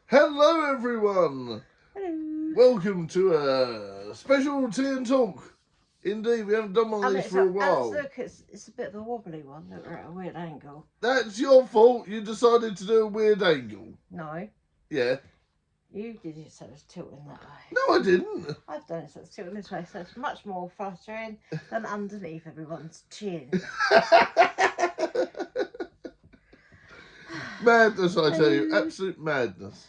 Hello everyone! Hello. Welcome to a special tea and talk. Indeed, we haven't done one of these for a while. Look, it's a bit of a wobbly one. Look, we're at a weird angle. That's your fault. You decided to do a weird angle. No. Yeah. You did it so it's tilting that way. No, I didn't. I've done it so it's tilting this way, so it's much more fluttering than underneath everyone's chin. Madness, I tell you. Absolute madness.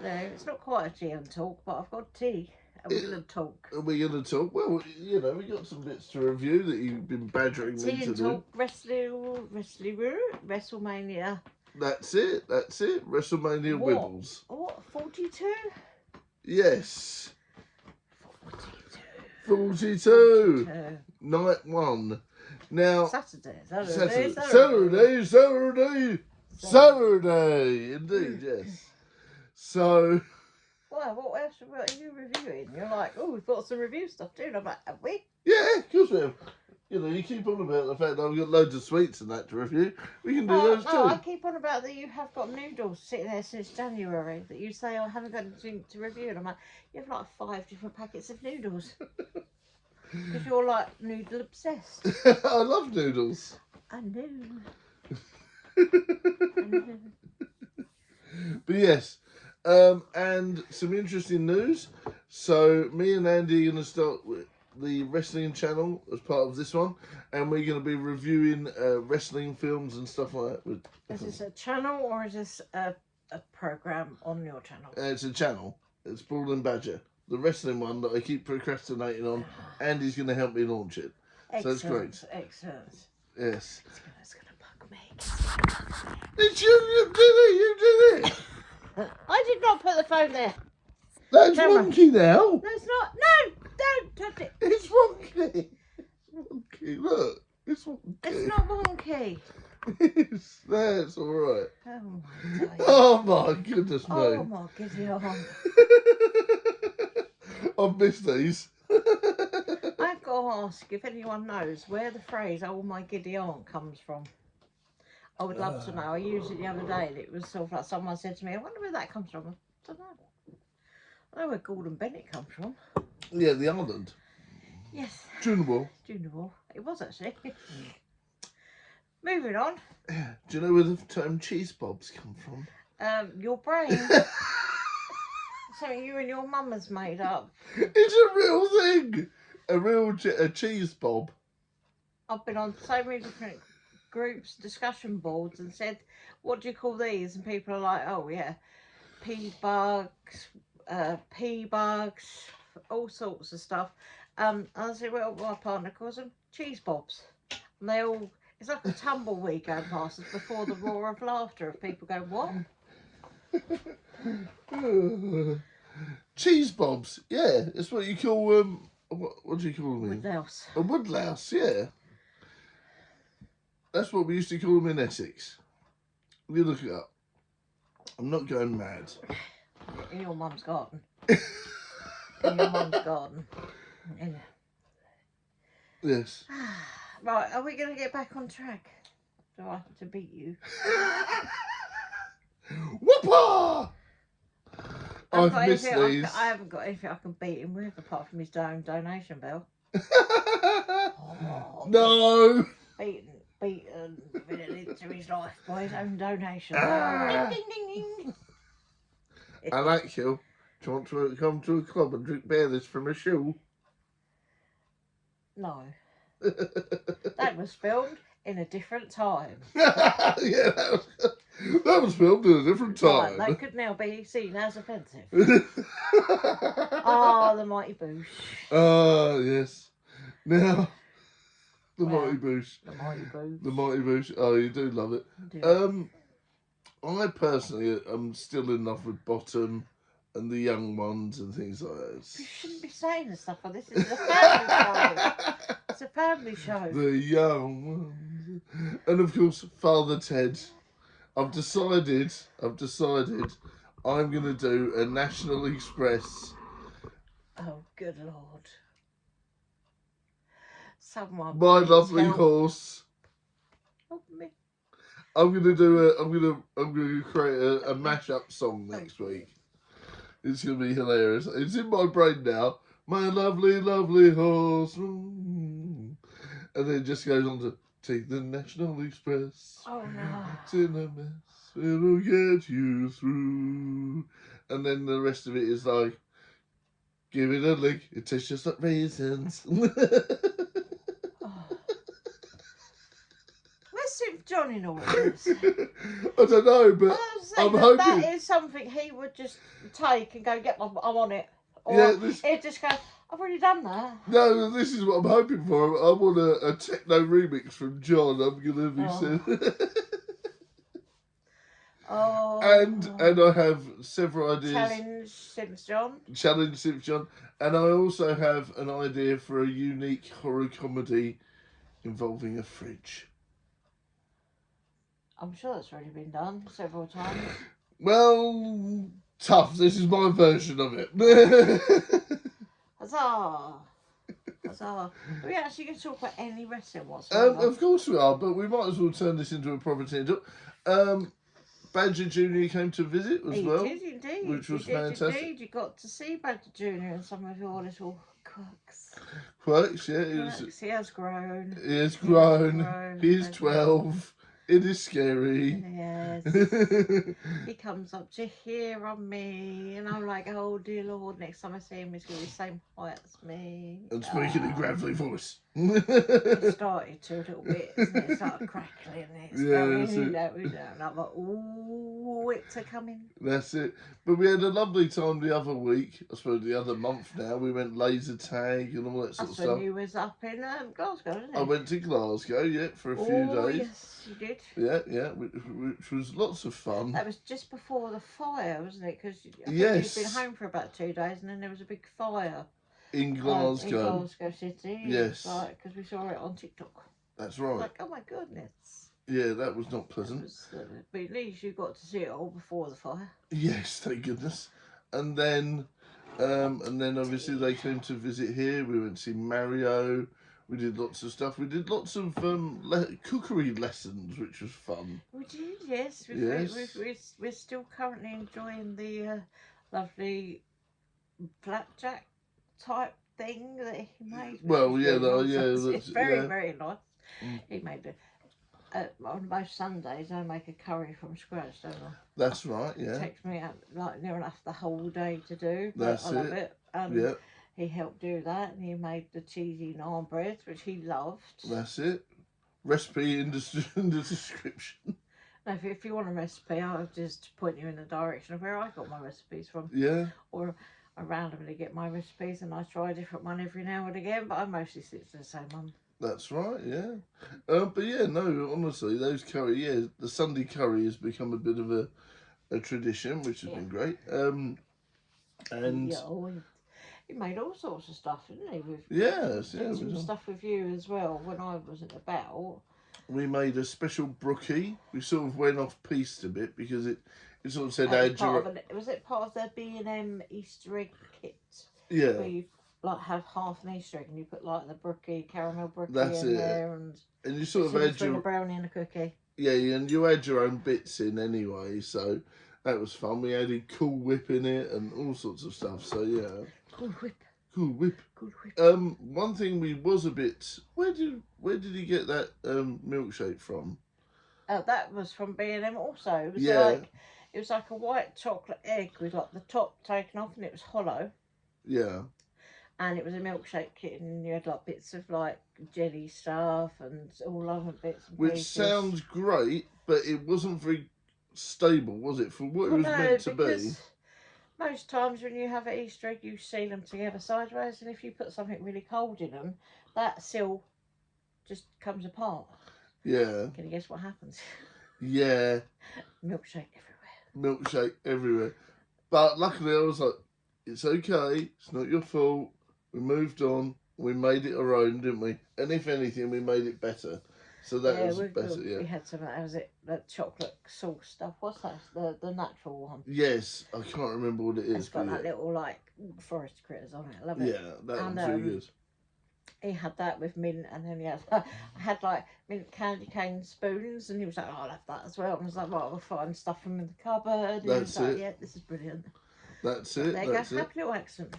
No, it's not quite a tea and talk, but I've got tea. And we're going to talk. Are we going to talk? Well, you know, we got some bits to review that you've been badgering me to do. Tea and talk, Wrestlemania. That's it. Wrestlemania Wibbles. What, 42? Yes. 42. 42. Night one. Now. Saturday. Indeed, yes. So. Well, what else are you reviewing? You're like, oh, we've got some review stuff too. And I'm like, have we? Yeah, of course we have. You know, you keep on about the fact that I've got loads of sweets and that to review. We can do those too. No, I keep on about that you have got noodles sitting there since January that you say I haven't got anything to review. And I'm like, you have like 5 different packets of noodles. Because you're like noodle obsessed. I love noodles. I know. But yes, and some interesting news. So me and Andy are going to start with the wrestling channel as part of this one, and we're going to be reviewing wrestling films and stuff like that. Is this a channel or is this a program on your channel? It's a channel. It's Ball and Badger, the wrestling one that I keep procrastinating on. Andy's going to help me launch it. Excellent, so it's great. Excellent. Yes. It's going to bug me. It's you. You did it. I did not put the phone there. That's wonky now. No, it's not. No, don't touch it. It's wonky. Wonky. Look, it's wonky. It's not wonky. That's all right. Oh my goodness me. Oh my Gideon. I've missed these. I've got to ask if anyone knows where the phrase "oh my Gideon" comes from. I would love to know. I used it the other day and it was sort of like someone said to me, I wonder where that comes from. I don't know. I know where Gordon Bennett comes from. Yeah, the island. Yes. Junable. It was actually. Moving on. Do you know where the term cheese bobs come from? Your brain. Something you and your mum has made up. It's a real thing. A cheese bob. I've been on so many different groups, discussion boards, and said, what do you call these? And people are like, oh yeah, pea bugs, all sorts of stuff. And I said, well, my partner calls them cheese bobs. And they all, it's like a tumbleweed going past us before the roar of laughter of people go, what? Cheese bobs, yeah, it's what you call what do you call them? Woodlouse. A woodlouse, yeah. That's what we used to call them in Essex. You look it up. I'm not going mad. In your mum's garden. In your mum's garden. Yes. Right, are we going to get back on track? Do I have to beat you? Whoopah! I've missed these. I haven't got anything I can beat him with apart from his donation bell. No! Beaten into his life by his own donation. Ding, ding, ding, ding. I like you. Do you want to come to a club and drink Baileys from a shoe? No. That was filmed in a different time. Yeah, that was filmed in a different time. Right, that could now be seen as offensive. Ah, the mighty boosh. Ah, yes. Now, mighty boosh. The mighty boosh. The mighty boosh. Oh, you do love it. I personally am still in love with Bottom and the young ones and things like that. You shouldn't be saying this stuff, but this is a family show. It's a family show. The young ones. And of course, Father Ted. I've decided I'm going to do a National Express. Oh, good Lord. Someone. My lovely help. horse. Help me. I'm gonna create a mashup song next week. It's going to be hilarious. It's in my brain now. My lovely, lovely horse. And then it just goes on to take the National Express. Oh no. It's in a mess. It'll get you through. And then the rest of it is like, give it a lick. It tastes just like raisins. Oh. Where's St. John in all this? I don't know, but I'm hoping. That is something he would just take and go, I'm on it. Or Yeah, he'd just go, I've already done that. No, this is what I'm hoping for. I want a techno remix from John. I'm going to be saying. Oh. And I have several ideas. Challenge Simps John. And I also have an idea for a unique horror comedy involving a fridge. I'm sure that's already been done several times. Well, tough. This is my version of it. Huzzah! Huzzah. Are we actually going to talk about any wrestling whatsoever? Of course we are, but we might as well turn this into a proper tangent. Badger Jr. came to visit as well. He did indeed. Which was fantastic. Indeed. You got to see Badger Jr. and some of your little quirks. Quirks, yeah. He has grown. He has grown. He's 12. It is scary. Yes. He comes up to here on me, and I'm like, oh dear Lord, next time I see him, he's going to be the same height as me. And speaking in gravelly voice. It started to a little bit, isn't it? It started crackling. It's going, and I'm like, ooh, it's a coming. That's it. But we had a lovely time the other week, I suppose the other month now. We went laser tag and all that sort of stuff. That's when you was up in Glasgow, didn't you? I went to Glasgow, yeah, for a few days. Yes, you did. Yeah, which was lots of fun. That was just before the fire, wasn't it? Because yes, you'd been home for about 2 days, and then there was a big fire in Glasgow. In Glasgow City. Yes, because we saw it on TikTok. That's right. Like, oh my goodness. Yeah, that was not pleasant. But at least you got to see it all before the fire. Yes, thank goodness. And then obviously they came to visit here. We went to see Mario. We did lots of stuff. We did lots of cookery lessons, which was fun. We did, yes. We're still currently enjoying the lovely flapjack type thing that he made. Well, yeah, it's very, very nice. He made it. On most Sundays, I make a curry from scratch, don't I? That's right, yeah. It takes me out like near enough the whole day to do. That's I love it. Yeah. He helped do that, and he made the cheesy naan bread, which he loved. That's it. Recipe in the description. Now, if you want a recipe, I'll just point you in the direction of where I got my recipes from. Yeah. Or I randomly get my recipes, and I try a different one every now and again, but I mostly stick to the same one. That's right, yeah. But yeah, no, honestly, those curry, the Sunday curry has become a bit of a tradition, which has been great. And he made all sorts of stuff, didn't he? Did some stuff with you as well when I wasn't about. We made a special brookie. We sort of went off piste a bit because it sort of said was it part of the B&M Easter egg kit? Yeah. Where you like have half an Easter egg and you put like the brookie, caramel brookie there, and you sort of add a brownie and a cookie. Yeah, and you add your own bits in anyway, so that was fun. We added Cool Whip in it and all sorts of stuff. So yeah. Cool Whip. Cool Whip. Cool Whip. One thing we was a bit. Where did he get that milkshake from? That was from B&M also. It was like a white chocolate egg with like the top taken off and it was hollow. Yeah. And it was a milkshake kit, and you had like bits of like jelly stuff and all other bits and Which pieces. sounds great, but it wasn't very stable, was it, for what it was meant to be? Most times when you have an Easter egg, you seal them together sideways, and if you put something really cold in them, that seal just comes apart. Yeah. Can you guess what happens? Yeah. Milkshake everywhere. Milkshake everywhere. But luckily I was like, it's okay, it's not your fault. We moved on. We made it our own, didn't we? And if anything, we made it better. So that was better, yeah. We had some, that chocolate sauce stuff. What's that? The natural one. Yes, I can't remember what it is. It's got that little, like, forest critters on it. I love it. Yeah, that was really good. He had that with mint, and then I had, like, mint candy cane spoons, and he was like, oh, I'll have that as well. And I was like, well, I'll find stuff from in the cupboard. And That's he was it. like, yeah, this is brilliant. That's But it. there you That's go. it. Happy little accident.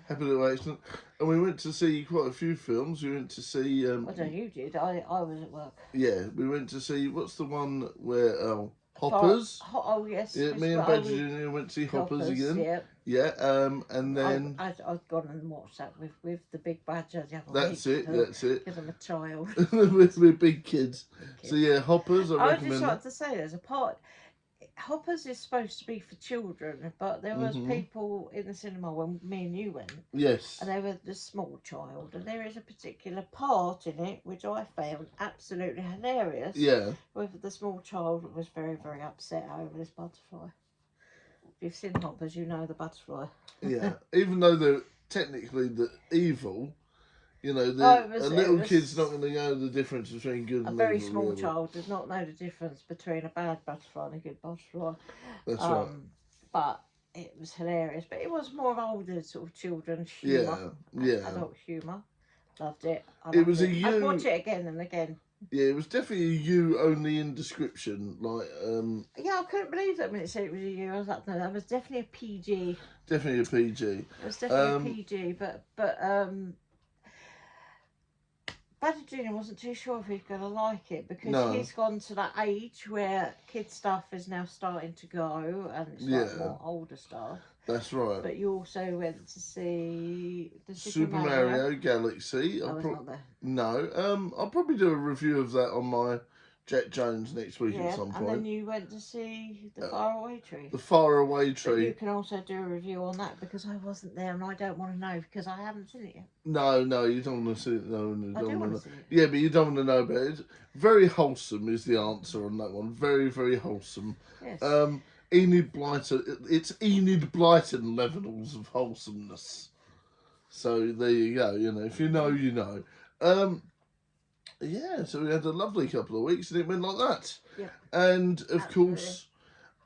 Happy little accident. And we went to see quite a few films. We went to see. I don't know, you did. I was at work. Yeah, we went to see. What's the one where Hoppers? Oh yes. Yeah, me and Badger Junior went to see Hoppers again. Yeah. Yeah. And then I've gone and watched that with the big Badger the other that's week. it. That's it. Because I'm a child. We're big kids. Big So yeah, Hoppers. I I would recommend. just like to say there's a part. Hoppers is supposed to be for children, but there was people in the cinema when me and you went, Yes. and they were the small child, and there is a particular part in it which I found absolutely hilarious. Yeah. Where the small child was very, very upset over this butterfly. If you've seen Hoppers, you know the butterfly. Yeah. Even though they're technically the evil, you know, a little kid's not going to know the difference between good and evil. A very small really. child does not know the difference between a bad butterfly and a good butterfly. That's right. But it was hilarious. But it was more of older sort of children's humour. Yeah. Adult humour. Loved it. It was a I'd watch it again and again. Yeah, it was definitely a U only in description. Like, yeah, I couldn't believe that when it said it was a U. I was like, no, that was definitely a PG. Definitely a PG. It was definitely a PG, but Badger Junior wasn't too sure if he's going to like it because he's gone to that age where kid stuff is now starting to go and it's like more older stuff. That's right. But you also went to see the Super Mario Galaxy. I was not there. No, I'll probably do a review of that on my Jack Jones next week at some point. And then you went to see the Faraway Tree. The Faraway Tree. But you can also do a review on that because I wasn't there and I don't want to know because I haven't seen it yet. No, you don't want to see it. No, I do want to see it. Yeah, but you don't want to know about it. Very wholesome is the answer on that one. Very, very wholesome. Yes. Enid Blyton. It's Enid Blyton levels of wholesomeness. So there you go. You know, if you know, you know. Yeah, so we had a lovely couple of weeks and it went like that. Yeah. And of course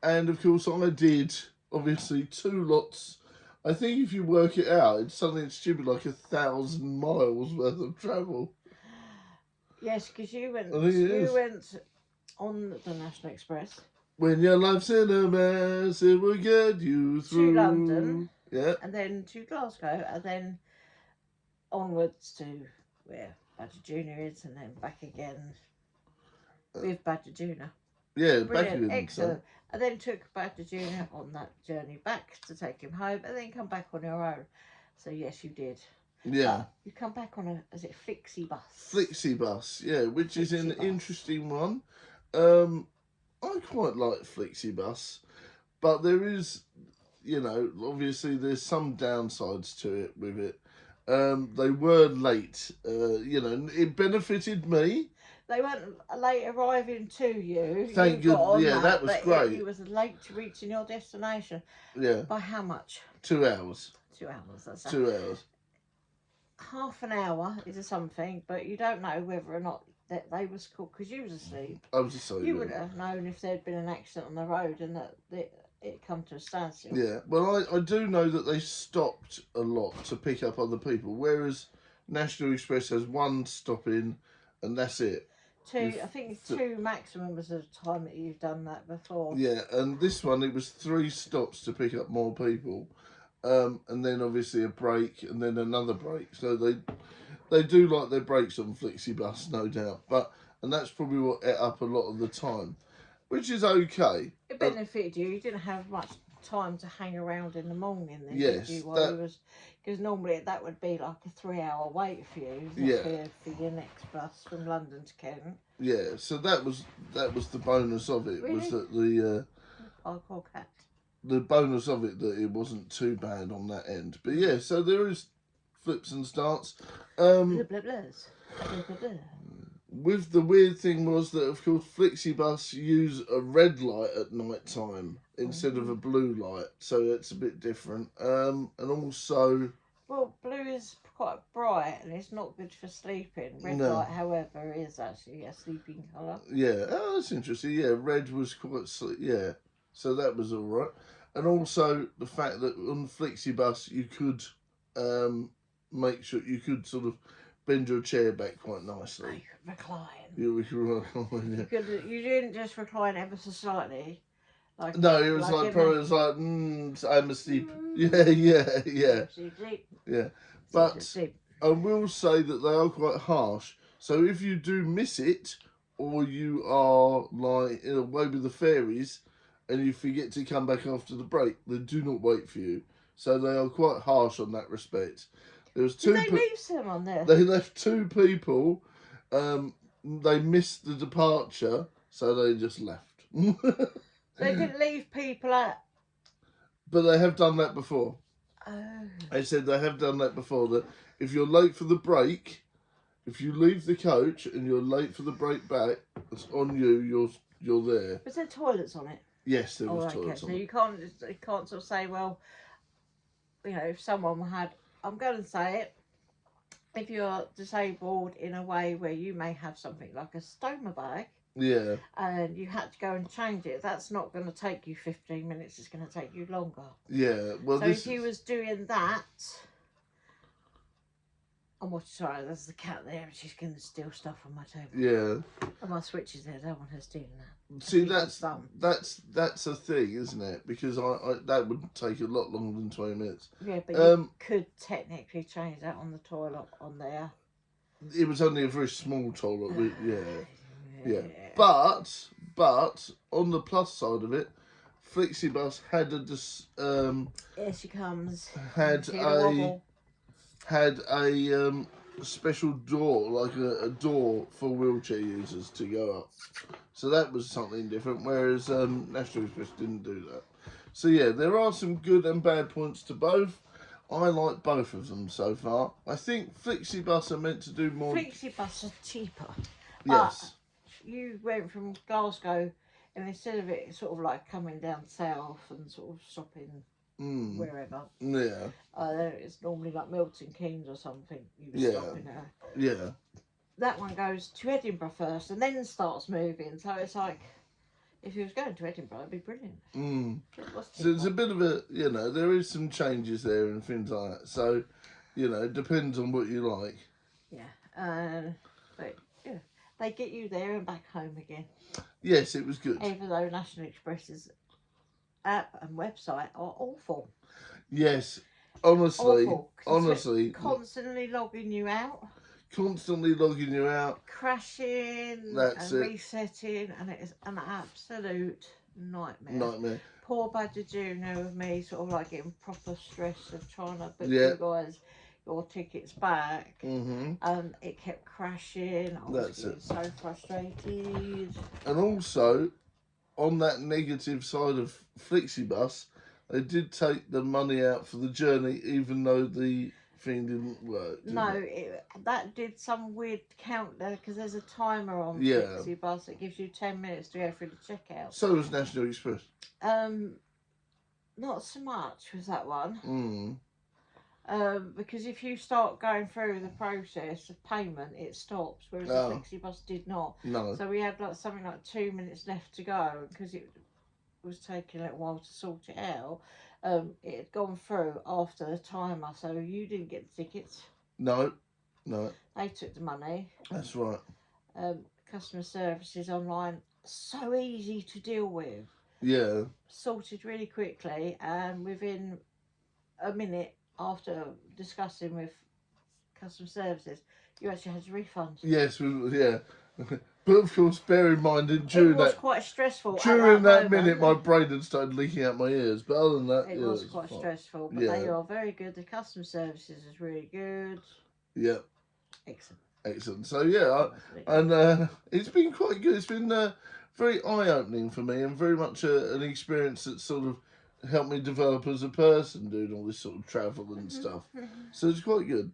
I did obviously 2 lots. I think if you work it out, it's something stupid like 1,000 miles worth of travel. Yes, because you went on the National Express. When your life's in a mess, it will get you through. To London. Yeah. And then to Glasgow, and then onwards to where Badger Junior is, and then back again with Badger Junior. Yeah, brilliant, back again. Excellent. I then took Badger Junior on that journey back to take him home, and then come back on your own. So yes, you did. Yeah. You come back on is it Flixie bus? Flixie bus, yeah, which is an interesting one. I quite like Flixie bus, but there is, you know, obviously there's some downsides to it with it. They were late. You know, it benefited me. They weren't late arriving to you. Thank God. Yeah, that was great. You was late to reaching your destination. Yeah. By how much? 2 hours. 2 hours. That's 2 hours. Half an hour is something, but you don't know whether or not that they was called because you was asleep. I was asleep. You wouldn't have known if there'd been an accident on the road and that it come to a standstill. Yeah. Well, I do know that they stopped a lot to pick up other people, whereas National Express has 1 stop in, and that's it. 2, I think it's 2 maximum was the time that you've done that before. Yeah, and this one it was 3 stops to pick up more people, and then obviously a break, and then another break. So they do like their breaks on Flixie bus, no doubt. And that's probably what ate up a lot of the time, which is okay. It benefited you. You didn't have much time to hang around in the morning then, yes, did you? Because normally that would be like a 3-hour wait for you, for your next bus from London to Kent. Yeah, so that was the bonus of it. Really? Was that the parkour cat. The bonus of it that it wasn't too bad on that end. But yeah, so there is flips and starts. Blah, blah, blahs. Blah, blah, blah. With the weird thing was that of course Flixie bus use a red light at night time instead of a blue light, so it's a bit different. And also, well, blue is quite bright and it's not good for sleeping. Red light, however, is actually a sleeping colour. Yeah, oh, that's interesting. Yeah, red was quite yeah, so that was all right. And also the fact that on Flixie bus you could make sure you could sort of bend your chair back quite nicely. Oh, you could recline. You could recline, yeah. You didn't just recline ever so slightly, Like, No, it was like like in probably the- it was like I'm asleep. Yeah. Sleep, sleep. Yeah. Sleep, But sleep. I will say that they are quite harsh. So if you do miss it, or you are like in a way with the fairies, and you forget to come back after the break, they do not wait for you. So they are quite harsh on that respect. There was Did two. they leave some on there? They left 2 people. They missed the departure, so they just left. They didn't leave people at. But they have done that before. Oh. They said they have done that before. That if you're late for the break, if you leave the coach and you're late for the break back, it's on you. You're there. Was there toilets on it? Yes, there was Okay, toilets so on it. you can't sort of say, well, you know, if someone had, I'm going to say it, if you're disabled in a way where you may have something like a stoma bag Yeah, and you had to go and change it, that's not going to take you 15 minutes, it's going to take you longer. yeah. Well, So this if you was doing that, sorry, there's the cat there and she's going to steal stuff from my table. yeah. And my switch is there, I don't want her stealing that. See, Because, that's a thing, isn't it? Because I that would take a lot longer than 20 minutes. Yeah, but you could technically change that on the toilet on there. It was only a very small toilet. Yeah. But on the plus side of it, Flixibus had Here she comes. had See the wobble? a special door, like a door for wheelchair users to go up. So that was something different, whereas National Express didn't do that. So yeah, there are some good and bad points to both. I like both of them so far. I think Flixibus are meant to do more. Flixibus are cheaper. Yes. You went from Glasgow, and instead of it sort of like coming down south and sort of stopping wherever, Yeah. it's normally like Milton Keynes or something. You were stopping there. Yeah. That one goes to Edinburgh first, and then starts moving. So it's like, if you was going to Edinburgh, it'd be brilliant. So it's a bit of a, there is some changes there and things like that. So, it depends on what you like. Yeah. But yeah, they get you there and back home again. Yes, it was good. Even though National Express's app and website are awful. Yes, honestly, Honestly, constantly logging you out. Constantly logging you out. Crashing and resetting, and it is an absolute nightmare. Poor Badger Junior with me, sort of like getting proper stress of trying to book you guys your tickets back. And it kept crashing. I was getting so frustrated. And also, on that negative side of Flixibus, they did take the money out for the journey, even though the thing didn't work. That did some weird count there because there's a timer on Flixibus that gives you 10 minutes to go through the checkout. So was National Express. Not so much with that one. Because if you start going through the process of payment, it stops, whereas the Flixibus did not. No. So we had like something like 2 minutes left to go because it was taking a little while to sort it out. It had gone through after the timer, so you didn't get the tickets. No. They took the money. That's right. Customer services online, so easy to deal with. Yeah. Sorted really quickly, and within a minute after discussing with customer services, you actually had a refund. Yes, but of course, bear in mind that during it was quite stressful. During that minute, my brain had started leaking out my ears. But other than that, it was quite stressful. But they are very good. The customer services is really good. Yeah. Excellent. So it's been quite good. It's been very eye-opening for me, and very much an experience that sort of helped me develop as a person, doing all this sort of travel and stuff. So it's quite good.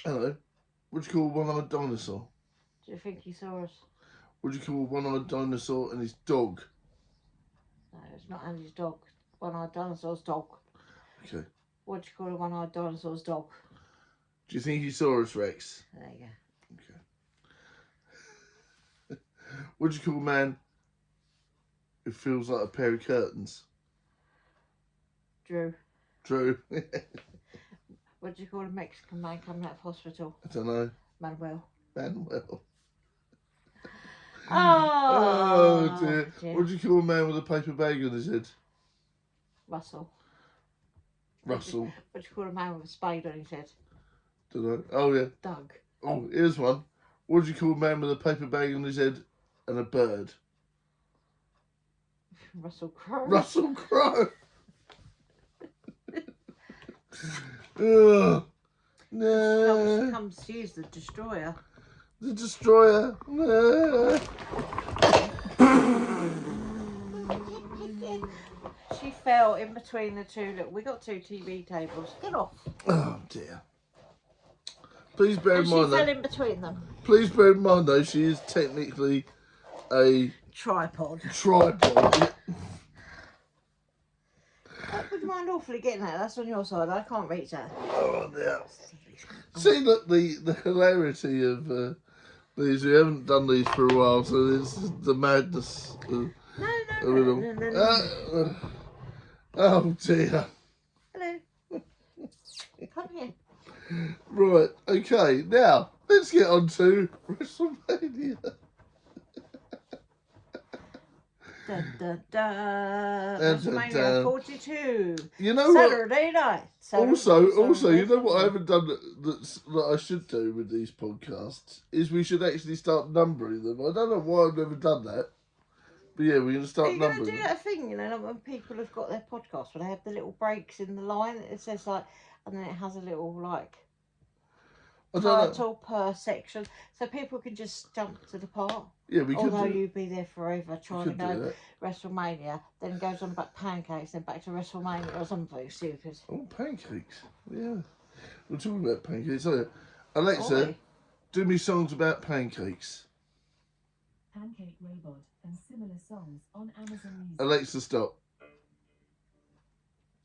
Hello. What do you call a one-eyed dinosaur? Do you think he saw us? What do you call a one-eyed dinosaur and his dog? No, it's not Andy's dog. One-eyed dinosaur's dog. Okay. What do you call a one-eyed dinosaur's dog? Do you think he saw us, Rex? There you go. Okay. What do you call a man who feels like a pair of curtains? Drew. What do you call a Mexican man coming out of hospital? I don't know. Manuel. Manuel. Oh, dear. What do you call a man with a paper bag on his head? Russell. Russell. What do you call a man with a spade on his head? Don't know. Oh, yeah. Doug. Oh, here's one. What do you call a man with a paper bag on his head and a bird? Russell Crowe. Russell Crowe. Ugh. She Nah. comes to use the destroyer. The destroyer. Nah. She fell in between the two. Look, we got 2 TV tables. Get off. Oh dear. Please bear And in she mind fell that. in between them. Please bear in mind though, she is technically a Tripod. tripod. Would you mind awfully getting that? That's on your side. I can't reach that. Oh dear. See, look, the hilarity of these. We haven't done these for a while, so it's the madness. No. Oh dear. Hello. Come here. Right, okay, now let's get on to WrestleMania. WrestleMania 42. You know what? Saturday night. Also, you know what I haven't done that I should do with these podcasts is we should actually start numbering them. I don't know why I've never done that. But yeah, we're going to Are start you going to numbering do them. that thing, you know, like when people have got their podcast, where they have the little breaks in the line, it says like, and then it has a little like I don't know. title per section, so people can just jump to the part. Yeah, we could Although do you'd be there forever trying to could do go that. WrestleMania, then it goes on about pancakes, then back to WrestleMania or something stupid. Oh, pancakes. Yeah. We're talking about pancakes, aren't we? Alexa, Oi. do me songs about pancakes. Pancake Robot and similar songs on Amazon Music. Alexa, stop.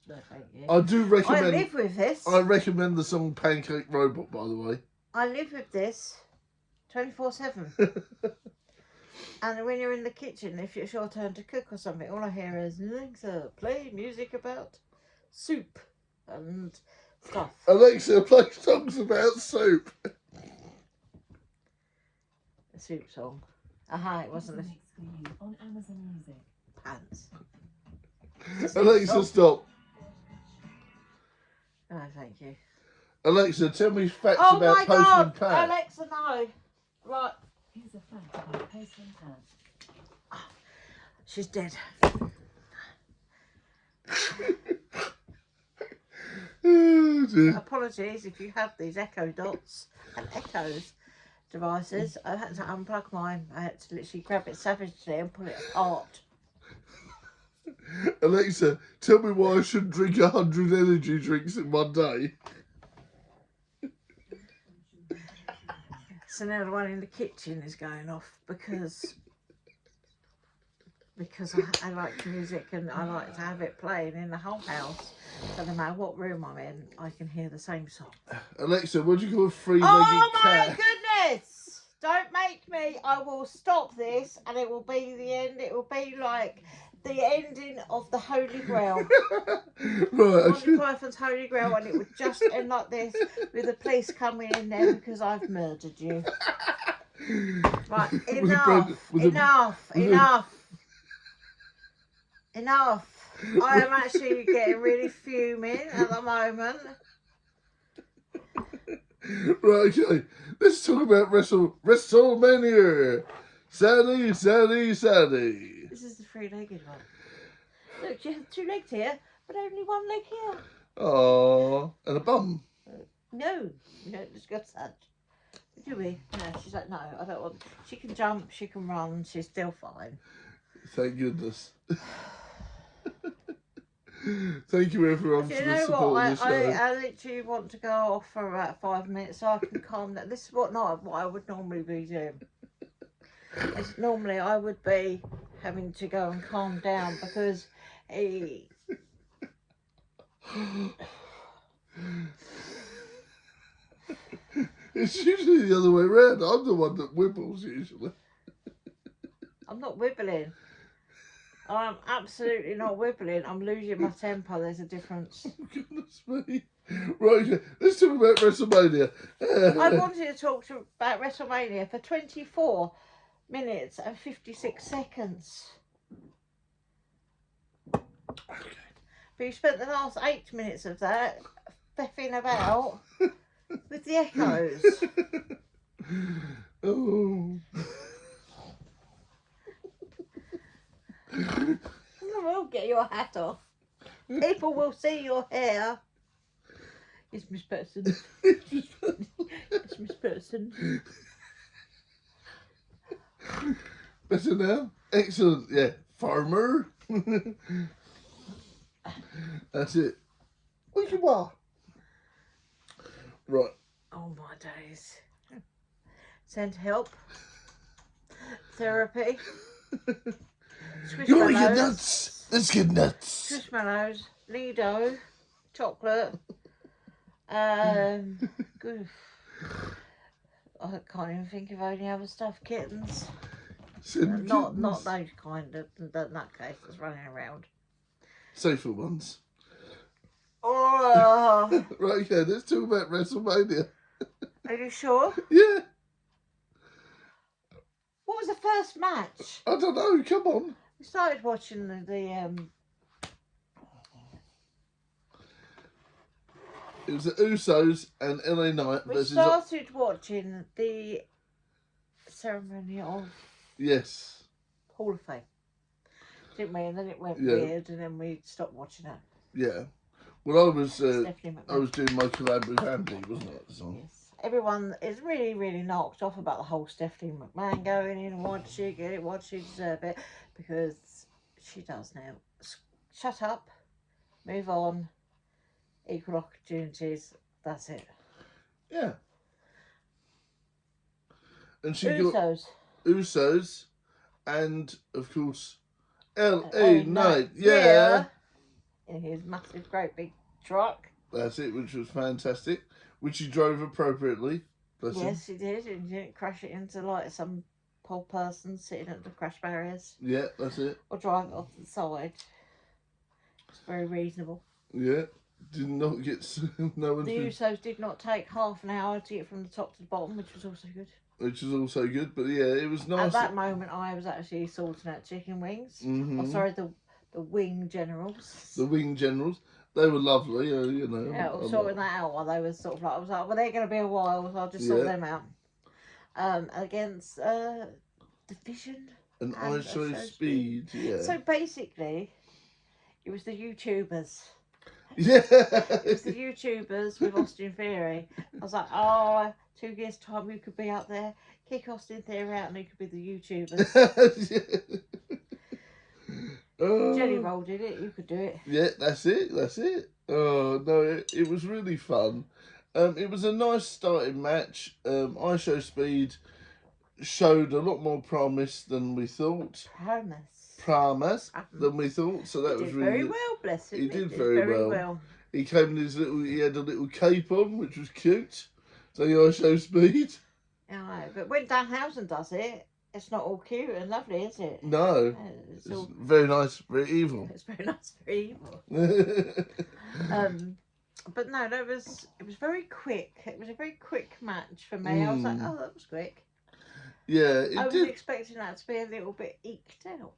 No, thank you. I do I recommend. live with this. I recommend the song Pancake Robot, by the way. I live with this 24/7. And when you're in the kitchen, if it's your turn to cook or something, all I hear is, Alexa, play music about soup and stuff. Alexa, play songs about soup. A soup song. Aha, it wasn't a Mix for you on Amazon Music. pants. Alexa, stop. No, thank you. Alexa, tell me facts Oh about my Postman God, Pat. Alexa, no. Right, Here's a fact about Postman Pat. she's dead. Oh, dear. Apologies if you have these Echo Dots and Echoes devices. I had to unplug mine. I had to literally grab it savagely and pull it apart. Alexa, tell me why I shouldn't drink 100 energy drinks in one day. So now the one in the kitchen is going off because I like music and I like to have it playing in the whole house. So no matter what room I'm in, I can hear the same song. Alexa, what do you call a three-legged Oh my cat? goodness! Don't make me. I will stop this and it will be the end. It will be like the ending of the Holy Grail. Right, Monty Python's Holy Grail, and it would just end like this with the police coming in there because I've murdered you. Right, enough. I am actually getting really fuming at the moment. Right, okay. Let's talk about WrestleMania. Saturday. This is the 3-legged one. Look, she has 2 legs here, but only 1 leg here. Aww. And a bum. No, it's got that. Do we? No, she's like, no, I don't want. She can jump, she can run, she's still fine. Thank goodness. Thank you everyone Do for you the know support what? of the show. I literally want to go off for about 5 minutes so I can calm down. This is what I would normally be doing. Normally I would be having to go and calm down because he. It's usually the other way around. I'm the one that wibbles usually. I'm not wibbling. I'm absolutely not wibbling. I'm losing my temper. There's a difference. Goodness me. Right, okay, let's talk about WrestleMania. I wanted to talk about WrestleMania for 24 minutes and 56 seconds. But you spent the last 8 minutes of that feffing about with the echoes. Oh. We'll get your hat off. People will see your hair. It's Miss Person. It's Miss Person. Better now? Excellent, yeah. Farmer. That's it. What you are? Right. Oh my days. Send help. Therapy. You want to get Squishmallows. nuts? Let's get nuts. Squishmallows. Lido. Chocolate. Good. I can't even think of any other stuff. Kittens. Not those kind of nutcases running around. Safer ones. Oh, Right, okay, let's talk about WrestleMania. are you sure? Yeah, What was the first match? I don't know, come on. We started watching It was the Usos and LA Knight we versus... started watching the ceremony of Yes. Hall of Fame, didn't we? And then it went Yeah. weird, and then we stopped watching it. Yeah. Well, I was Stephanie I was doing my collab with Andy, wasn't I, at the time? Yes. Everyone is really, really knocked off about the whole Stephanie McMahon going in and why did she get it, why did she deserve it, because she does now. Shut up, move on, equal opportunities, that's it. Yeah. And she got Usos. Usos and, of course, LA Oh, Knight. Yeah. In his massive, great big truck. That's it, which was fantastic. Which he drove appropriately. Bless him. Yes, he did, and he didn't crash it into like some poor person sitting at the crash barriers Yeah, that's it. or drive it off to the side. It's very reasonable. Yeah. Did not get no one. The Usos did not take half an hour to get from the top to the bottom, which was also good. Which was also good, but yeah, it was nice. At that moment, I was actually sorting out chicken wings. Mhm. Oh, sorry, the wing generals. The wing generals, they were lovely, you know. Yeah, I was sorting that out while they were sort of like, I was like, well, they're going to be a while, so I'll just sort them out. Against Division And and ISO speed, yeah. So basically, it was the YouTubers. Yeah. It was the YouTubers with Austin Theory. I was like, oh, 2 years' time, who could be up there? Kick Austin Theory out and who could be the YouTubers? Jelly Roll did it, you could do it. Yeah, that's it. Oh, no, it was really fun. It was a nice starting match. ISO Speed showed a lot more promise than we thought. Promise than we thought. So that was really very well, bless him. He did very well. He came in he had a little cape on, which was cute. So the ISO Speed. I know, but when Danhausen does it, it's not all cute and lovely, is it? No. It's It's all, very nice, very evil. it's very nice, very evil. But no, it was very quick. It was a very quick match for me. I was like, oh, that was quick. Yeah, I was expecting that to be a little bit eked out.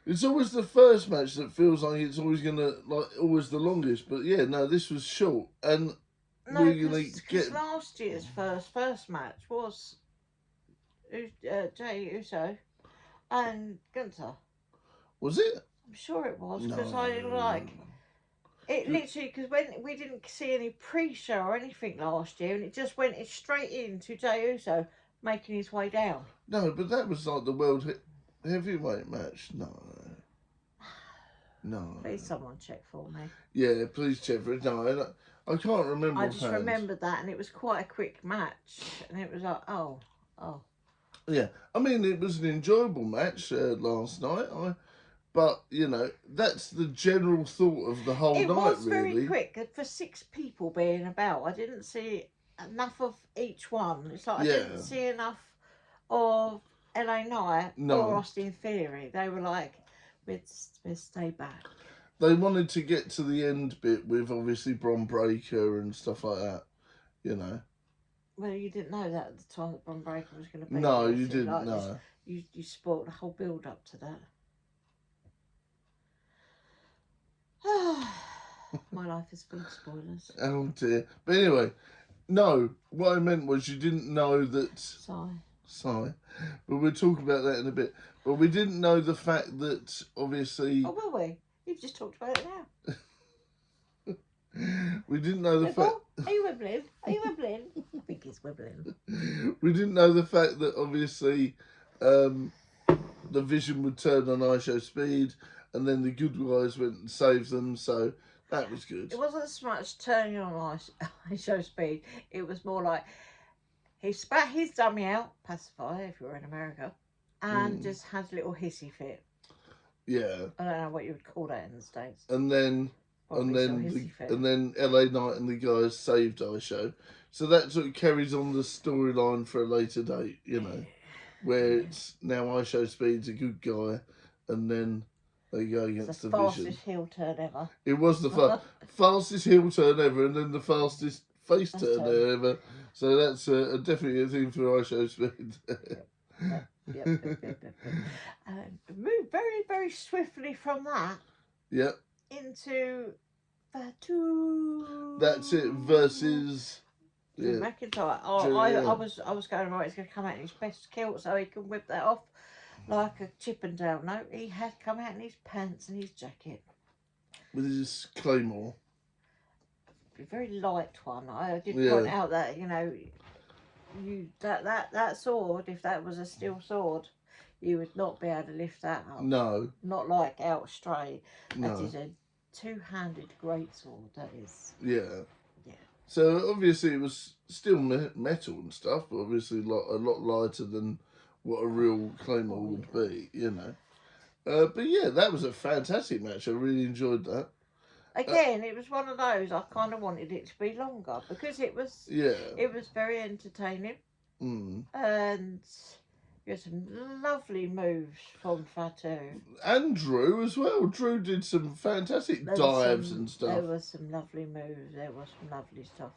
It's always the first match that feels like it's always always the longest. But yeah, no, this was short, and No, we're gonna because last year's first match was Jey Uso and Gunther. Was it? I'm sure it was because No. I like it literally because when we didn't see any pre-show or anything last year, and it just went straight into Jey Uso making his way down. No, but that was like the world heavyweight match. No. Please, someone check for me. Yeah, please check for it. No, I can't remember. I just remembered that, and it was quite a quick match, and it was like, oh. Yeah, I mean, it was an enjoyable match last night. But you know, that's the general thought of the whole night. It was really very quick for 6 people being about. I didn't see enough of each one. It's like I didn't see enough of LA Knight No. or Austin Theory. They were like, we'd stay back. They wanted to get to the end bit with obviously Bron Breakker and stuff like that, you know. Well, you didn't know that at the time that Bron Breakker was going to be. No, there, you so, didn't like, know. You spoiled the whole build up to that. My life is full of spoilers. Oh dear. But anyway, no, what I meant was you didn't know that. Sorry. But we'll talk about that in a bit. But we didn't know the fact that obviously. Oh, will we? You've just talked about it now. We didn't know the fact. Are you wibbling? Are you wibbling? I think he's wibbling. We didn't know the fact that obviously the Vision would turn on ISO speed and then the good guys went and saved them, so that was good. It wasn't so much turning on ISO speed, it was more like he spat his dummy out, pacify if you were in America, and just had a little hissy fit. Yeah. I don't know what you would call that in the States. And then LA Knight and the guys saved ISO. So that sort of carries on the storyline for a later date, you know, where it's now ISO Speed's a good guy, and then they go against the Vision. It's the fastest heel turn ever. It was the fastest heel turn ever, and then the fastest face turn ever. So that's definitely a thing for ISO Speed. Yep. Move very, very swiftly from that. Yep. Into Fatu. That's it. Versus. Yeah. McIntyre. I was going right. He's going to come out in his best kilt so he can whip that off like a Chippendale. No, he had come out in his pants and his jacket with his claymore. A very light one. I did point out that that sword, if that was a steel sword, you would not be able to lift that up. No. Not like out straight. No. That is a two-handed greatsword. That is. Yeah. Yeah. So obviously it was still metal and stuff, but obviously a lot lighter than what a real claymore would be, you know. But yeah, that was a fantastic match. I really enjoyed that. Again, it was one of those I kind of wanted it to be longer because it was. Yeah. It was very entertaining. And you had some lovely moves from Fatu. And Drew as well. Drew did some fantastic dives and stuff. There was some lovely moves. There was some lovely stuff.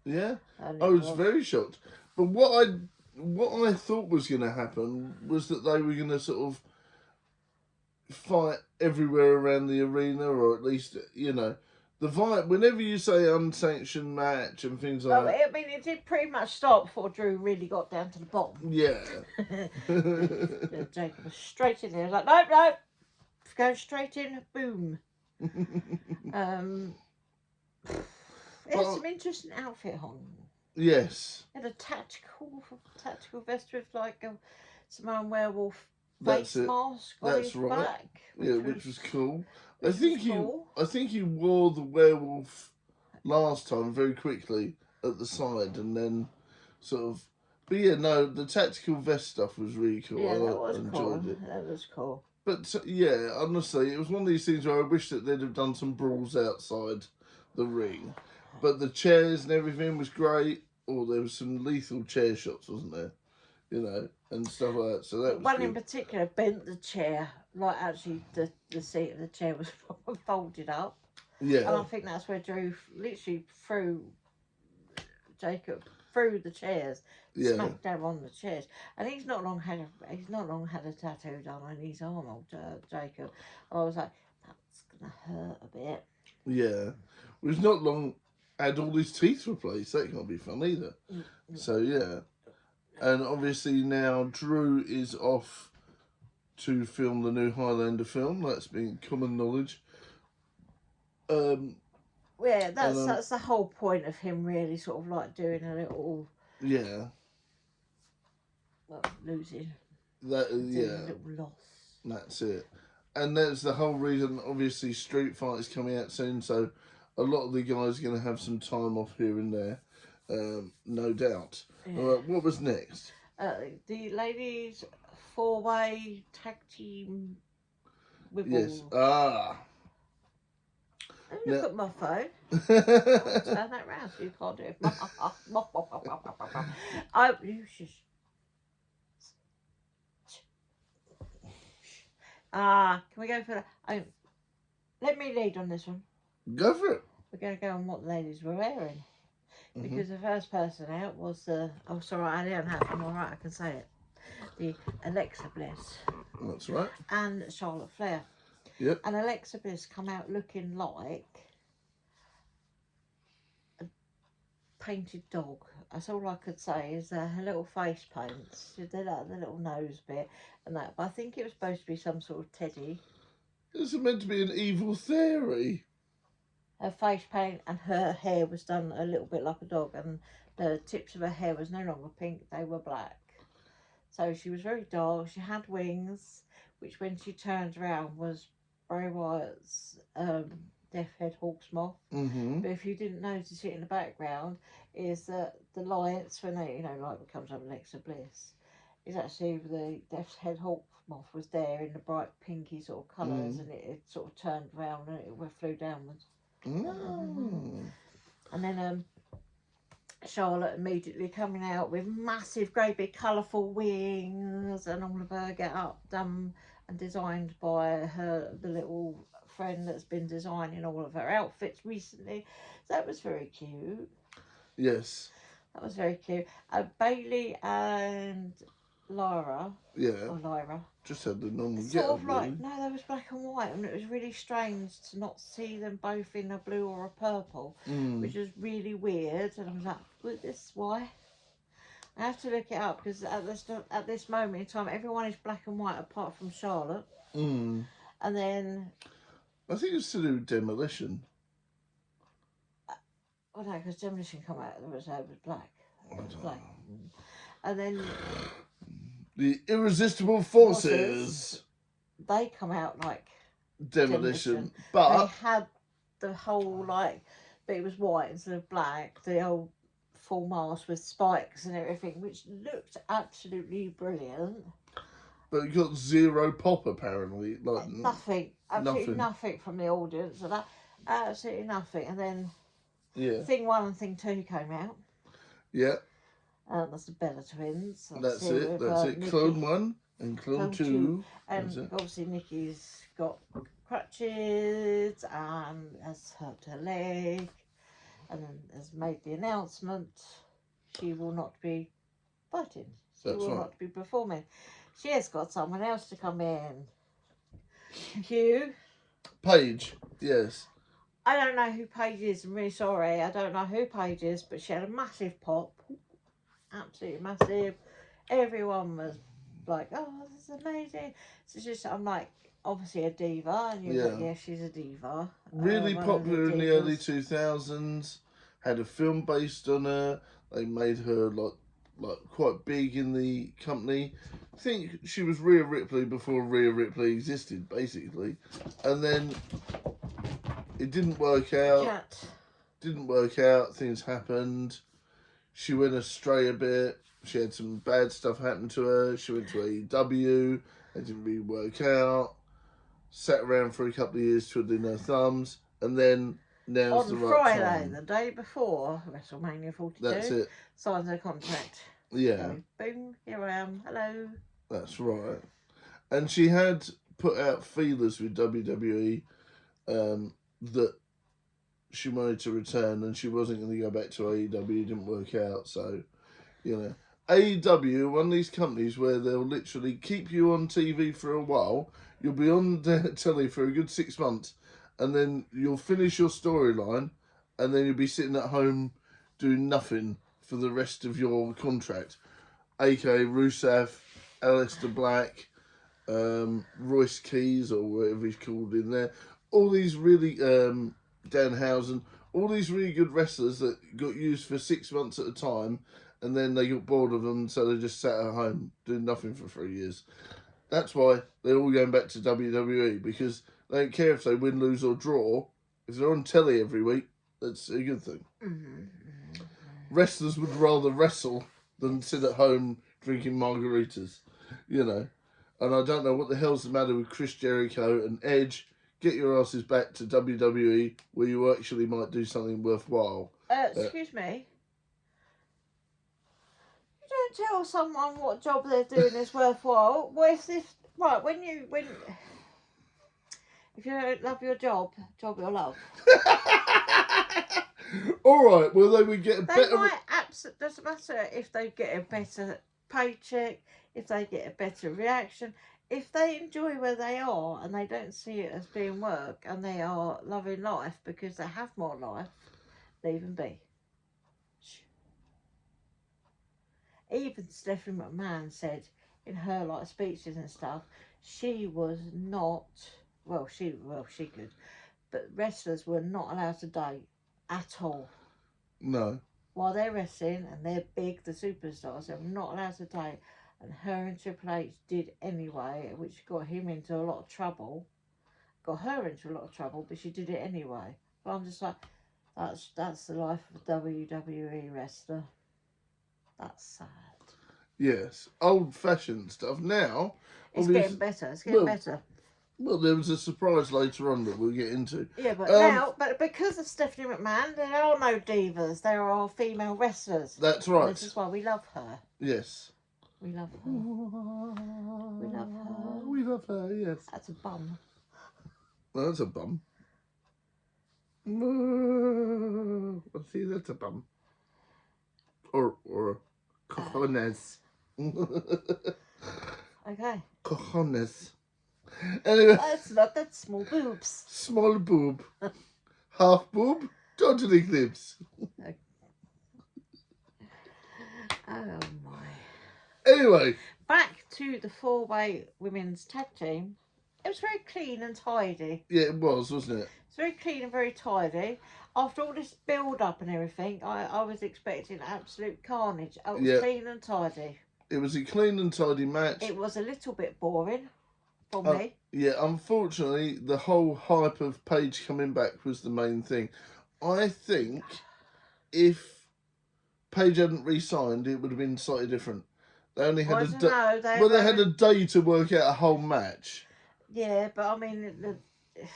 Yeah. I was very shocked. But what I thought was going to happen was that they were going to sort of fight everywhere around the arena, or at least, you know, the vibe. Whenever you say unsanctioned match and things like that. I mean, it did pretty much start before Drew really got down to the bottom. Yeah. Jacob was straight in there. He was like, nope, go straight in, boom. He had some interesting outfit on. Yes. He had a tactical vest with like a Samoan werewolf That's face mask on That's his right. back. Which was cool. I think he wore the werewolf last time very quickly at the side, and then sort of. But yeah, no, the tactical vest stuff was really cool. Yeah, I enjoyed it. That was cool. But yeah, honestly, it was one of these things where I wish that they'd have done some brawls outside the ring. But the chairs and everything was great. Or there was some lethal chair shots, wasn't there? You know, and stuff like that. So that was one good. in particular bent the chair. Like actually, the seat of the chair was folded up. Yeah. And I think that's where Drew literally threw Jacob through the chairs, smacked down on the chairs. And he's not long had a tattoo done on his arm, old Jacob. And I was like, that's gonna hurt a bit. Yeah, he's not long had all his teeth replaced. That can't be fun either. So yeah, and obviously now Drew is off to film the new Highlander film. That's been common knowledge. Yeah, that's the whole point of him really sort of like doing a little losing. That a little loss. That's it. And that's the whole reason obviously Street Fight is coming out soon, so a lot of the guys are gonna have some time off here and there. No doubt. Yeah. All right, what was next? The ladies 4-way tag team wibble. Yes. Look at my phone. I'll turn that round so you can't do it. You should. Can we go for that? Let me lead on this one. Go for it. We're going to go on what the ladies were wearing. Mhm. Because the first person out was the... Oh, sorry, I don't have them. All right, I can say it. The Alexa Bliss That's right. and Charlotte Flair. Yep. And Alexa Bliss come out looking like a painted dog. That's all I could say is her little face paints. She did that, the little nose bit and that. But I think it was supposed to be some sort of teddy. This is meant to be an evil theory. Her face paint and her hair was done a little bit like a dog, and the tips of her hair was no longer pink, they were black. So she was very dark. She had wings, which when she turned around was Bray Wyatt's Death Head Hawk's moth. Mm-hmm. But if you didn't notice it in the background, is that the lights, when they, like what comes up with Alexa Bliss, is actually the Death's Head Hawk moth was there in the bright pinky sort of colours, and it sort of turned round and it flew downwards. Mm. And then Charlotte immediately coming out with massive, great big colourful wings, and all of her get up done and designed by the little friend that's been designing all of her outfits recently. So that was very cute. Yes. That was very cute. Bailey and Lyra. Yeah. Or Lyra. Just had the normal Sort get of like, no, they was black and white, and it was really strange to not see them both in a blue or a purple, which was really weird. And I was like, well, this is why. I have to look it up, because at this moment in time, everyone is black and white apart from Charlotte. Mm. And then... I think it's to do with Demolition. Oh no, because Demolition come out, it was black. It was black. Know. And then... The Irresistible Forces. They come out like Demolition. But... They had the whole, like... But it was white instead of black. The old full mask with spikes and everything, which looked absolutely brilliant. But it got zero pop, apparently. Like Nothing. Absolutely nothing from the audience. And that, absolutely nothing. And then Thing 1 and Thing 2 came out. Yeah. That's the Bella twins. That's it. That's it. Nikki. Clone 1 and Clone 2. And obviously Nikki's got crutches and has hurt her leg. And then has made the announcement she will not be fighting. She will not be performing. She has got someone else to come in. Hugh. Paige, yes. I don't know who Paige is. I'm really sorry. I don't know who Paige is, but she had a massive pop. Absolutely massive. Everyone was like, oh, this is amazing. So it's just, I'm like, obviously a diva. And you're like, yeah, she's a diva. Really popular in the early 2000s. Had a film based on her. They made her like quite big in the company. I think she was Rhea Ripley before Rhea Ripley existed, basically. And then it didn't work out. Didn't work out. Things happened. She went astray a bit. She had some bad stuff happen to her. She went to AEW. It didn't really work out. Sat around for a couple of years twiddling her thumbs. And then now's the right time. On Friday, the day before Wrestlemania 42. That's it. Signed her contract. Yeah. So, boom, here I am. Hello. That's right. And she had put out feelers with WWE that she wanted to return and she wasn't going to go back to AEW. It didn't work out. So, AEW, one of these companies where they'll literally keep you on TV for a while. You'll be on the telly for a good 6 months and then you'll finish your storyline and then you'll be sitting at home doing nothing for the rest of your contract. A.K.A. Rusev, Aleister Black, Royce Keys or whatever he's called in there. All these really, Danhausen, all these really good wrestlers that got used for 6 months at a time and then they got bored of them so they just sat at home doing nothing for 3 years. That's why they're all going back to WWE because they don't care if they win, lose or draw. If they're on telly every week, that's a good thing. Mm-hmm. Wrestlers would rather wrestle than sit at home drinking margaritas, And I don't know what the hell's the matter with Chris Jericho and Edge. Get your asses back to WWE where you actually might do something worthwhile. Excuse me. You don't tell someone what job they're doing is worthwhile. Well, if this right when If you don't love your job you'll love. All right. Well, they would get a They better. might absolutely doesn't matter if they get a better paycheck, if they get a better reaction, if they enjoy where they are and they don't see it as being work and they are loving life because they have more life, leave them be. Even Stephanie McMahon said in her like speeches and stuff, she was not she could, but wrestlers were not allowed to date at all. No. While they're wrestling and they're big, the superstars, they're not allowed to date. And her and Triple H did anyway, which got him into a lot of trouble. Got her into a lot of trouble, but she did it anyway. But I'm just like, that's the life of a WWE wrestler. That's sad. Yes. Old-fashioned stuff. Now, It's getting better. It's getting better. Well, there was a surprise later on that we'll get into. Yeah, but because of Stephanie McMahon, there are no divas. There are female wrestlers. That's right. And this is why we love her. Yes. We love her. We love her. We love her, yes. That's a bum. Well, that's a bum. See, that's a bum. Or cojones. Okay. Cojones. Anyway. That's not that small boobs. Small boob. Half boob. Totally clips. Oh my. Anyway. Back to the 4-way women's tag team. It was very clean and tidy. Yeah, it was, wasn't it? It's very clean and very tidy. After all this build-up and everything, I was expecting absolute carnage. It was clean and tidy. It was a clean and tidy match. It was a little bit boring for me. Yeah, unfortunately, the whole hype of Paige coming back was the main thing. I think if Paige hadn't re-signed, it would have been slightly different. They only had they had a day to work out a whole match. Yeah, but I mean,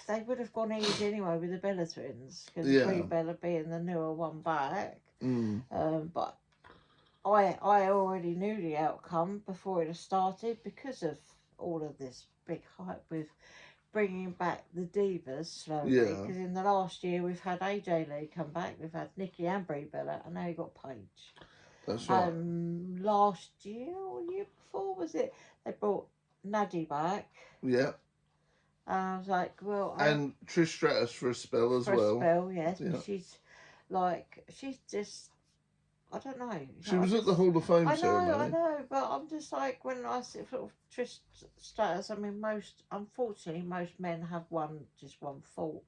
they would have gone easy anyway with the Bella twins because Brie Bella being the newer one back. But I already knew the outcome before it had started because of all of this big hype with bringing back the divas slowly. Because in the last year we've had AJ Lee come back, we've had Nikki and Brie Bella, and now you got Paige. That's right. Last year or year before was it? They brought Nadie back. Yeah. I was like, well... And Trish Stratus for a spell as well. For a spell, yes. Yeah. But she's just... I don't know. She was at the Hall of Fame ceremony. I know, but I'm just like, when I see sort of Trish Stratus, I mean, unfortunately, most men have just one fault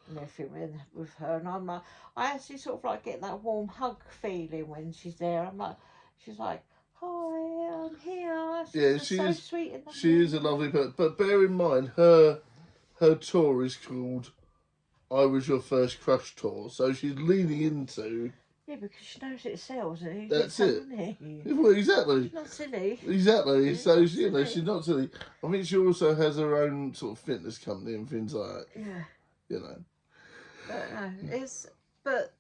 and everything with her. And I'm like, I actually sort of like get that warm hug feeling when she's there. I'm like, she's like, hi, I'm here. She's so sweet. She is a lovely person. But bear in mind, her tour is called I Was Your First Crush Tour. So she's leaning into... Yeah, because she knows it sells and that's it. Well, exactly. She's not silly. Exactly. So she's not silly. I mean, she also has her own sort of fitness company and things like that. Yeah. You know. But no, but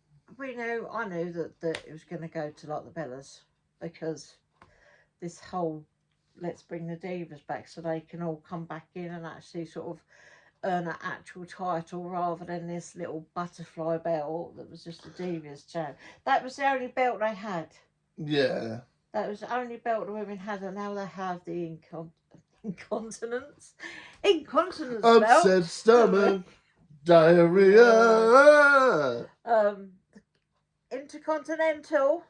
I knew that it was going to go to like the Bellas because this whole let's bring the divas back so they can all come back in and actually sort of earn an actual title rather than this little butterfly belt that was just a divas channel. That was the only belt they had. Yeah. That was the only belt the women had, and now they have the incontinence belt. Upset stomach, diarrhea. Intercontinental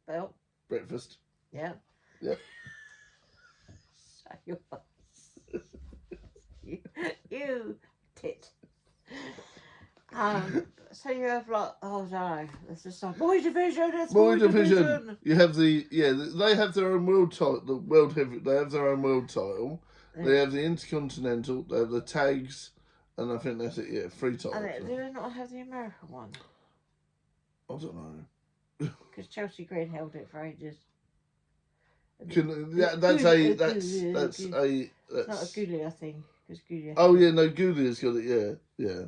belt. Breakfast. Yeah. Yeah. You tit. So you have like, I don't know, it's just like boy division. It's boy division. You have they have their own world title. They have their own world title. Yeah. They have the Intercontinental. They have the tags, and I think that's it. Yeah, 3 titles. And do they not have the American one? I don't know. Because Chelsea Green held it for ages. That's a. It's not a Gulia thing. Oh yeah, no, Gulia's got it. Yeah.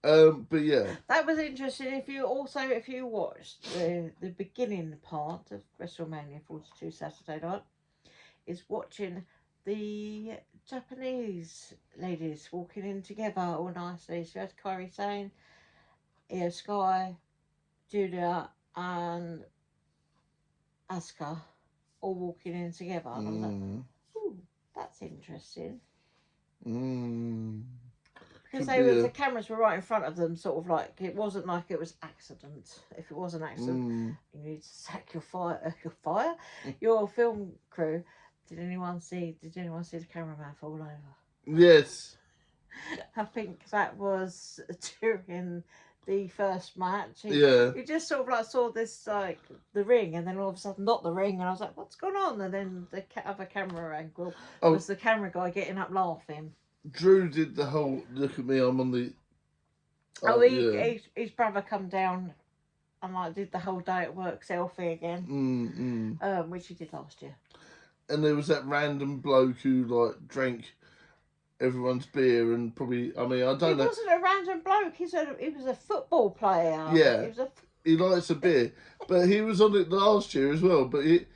But yeah, that was interesting. If you watched the beginning part of WrestleMania 42 Saturday night, is watching the Japanese ladies walking in together all nicely. So you had Kyrie Sane, Io Sky, Julia, and Asuka all walking in together. And I was like, ooh, that's interesting. Because the cameras were right in front of them, sort of like, it wasn't like it was accident. If it was an accident, you need to sack your film crew. Did anyone see the cameraman fall over? Yes. I think that was during the first match. You just sort of like saw this, like, the ring, and then all of a sudden not the ring, and I was like, what's going on? And then the other camera angle was the camera guy getting up laughing. Drew did the whole look at me. I'm on the. His brother come down and like did the whole day at work selfie again, which he did last year. And there was that random bloke who like drank everyone's beer and probably. I mean, I don't know. He wasn't a random bloke. He was a football player. Yeah. He likes a beer, but he was on it last year as well. But he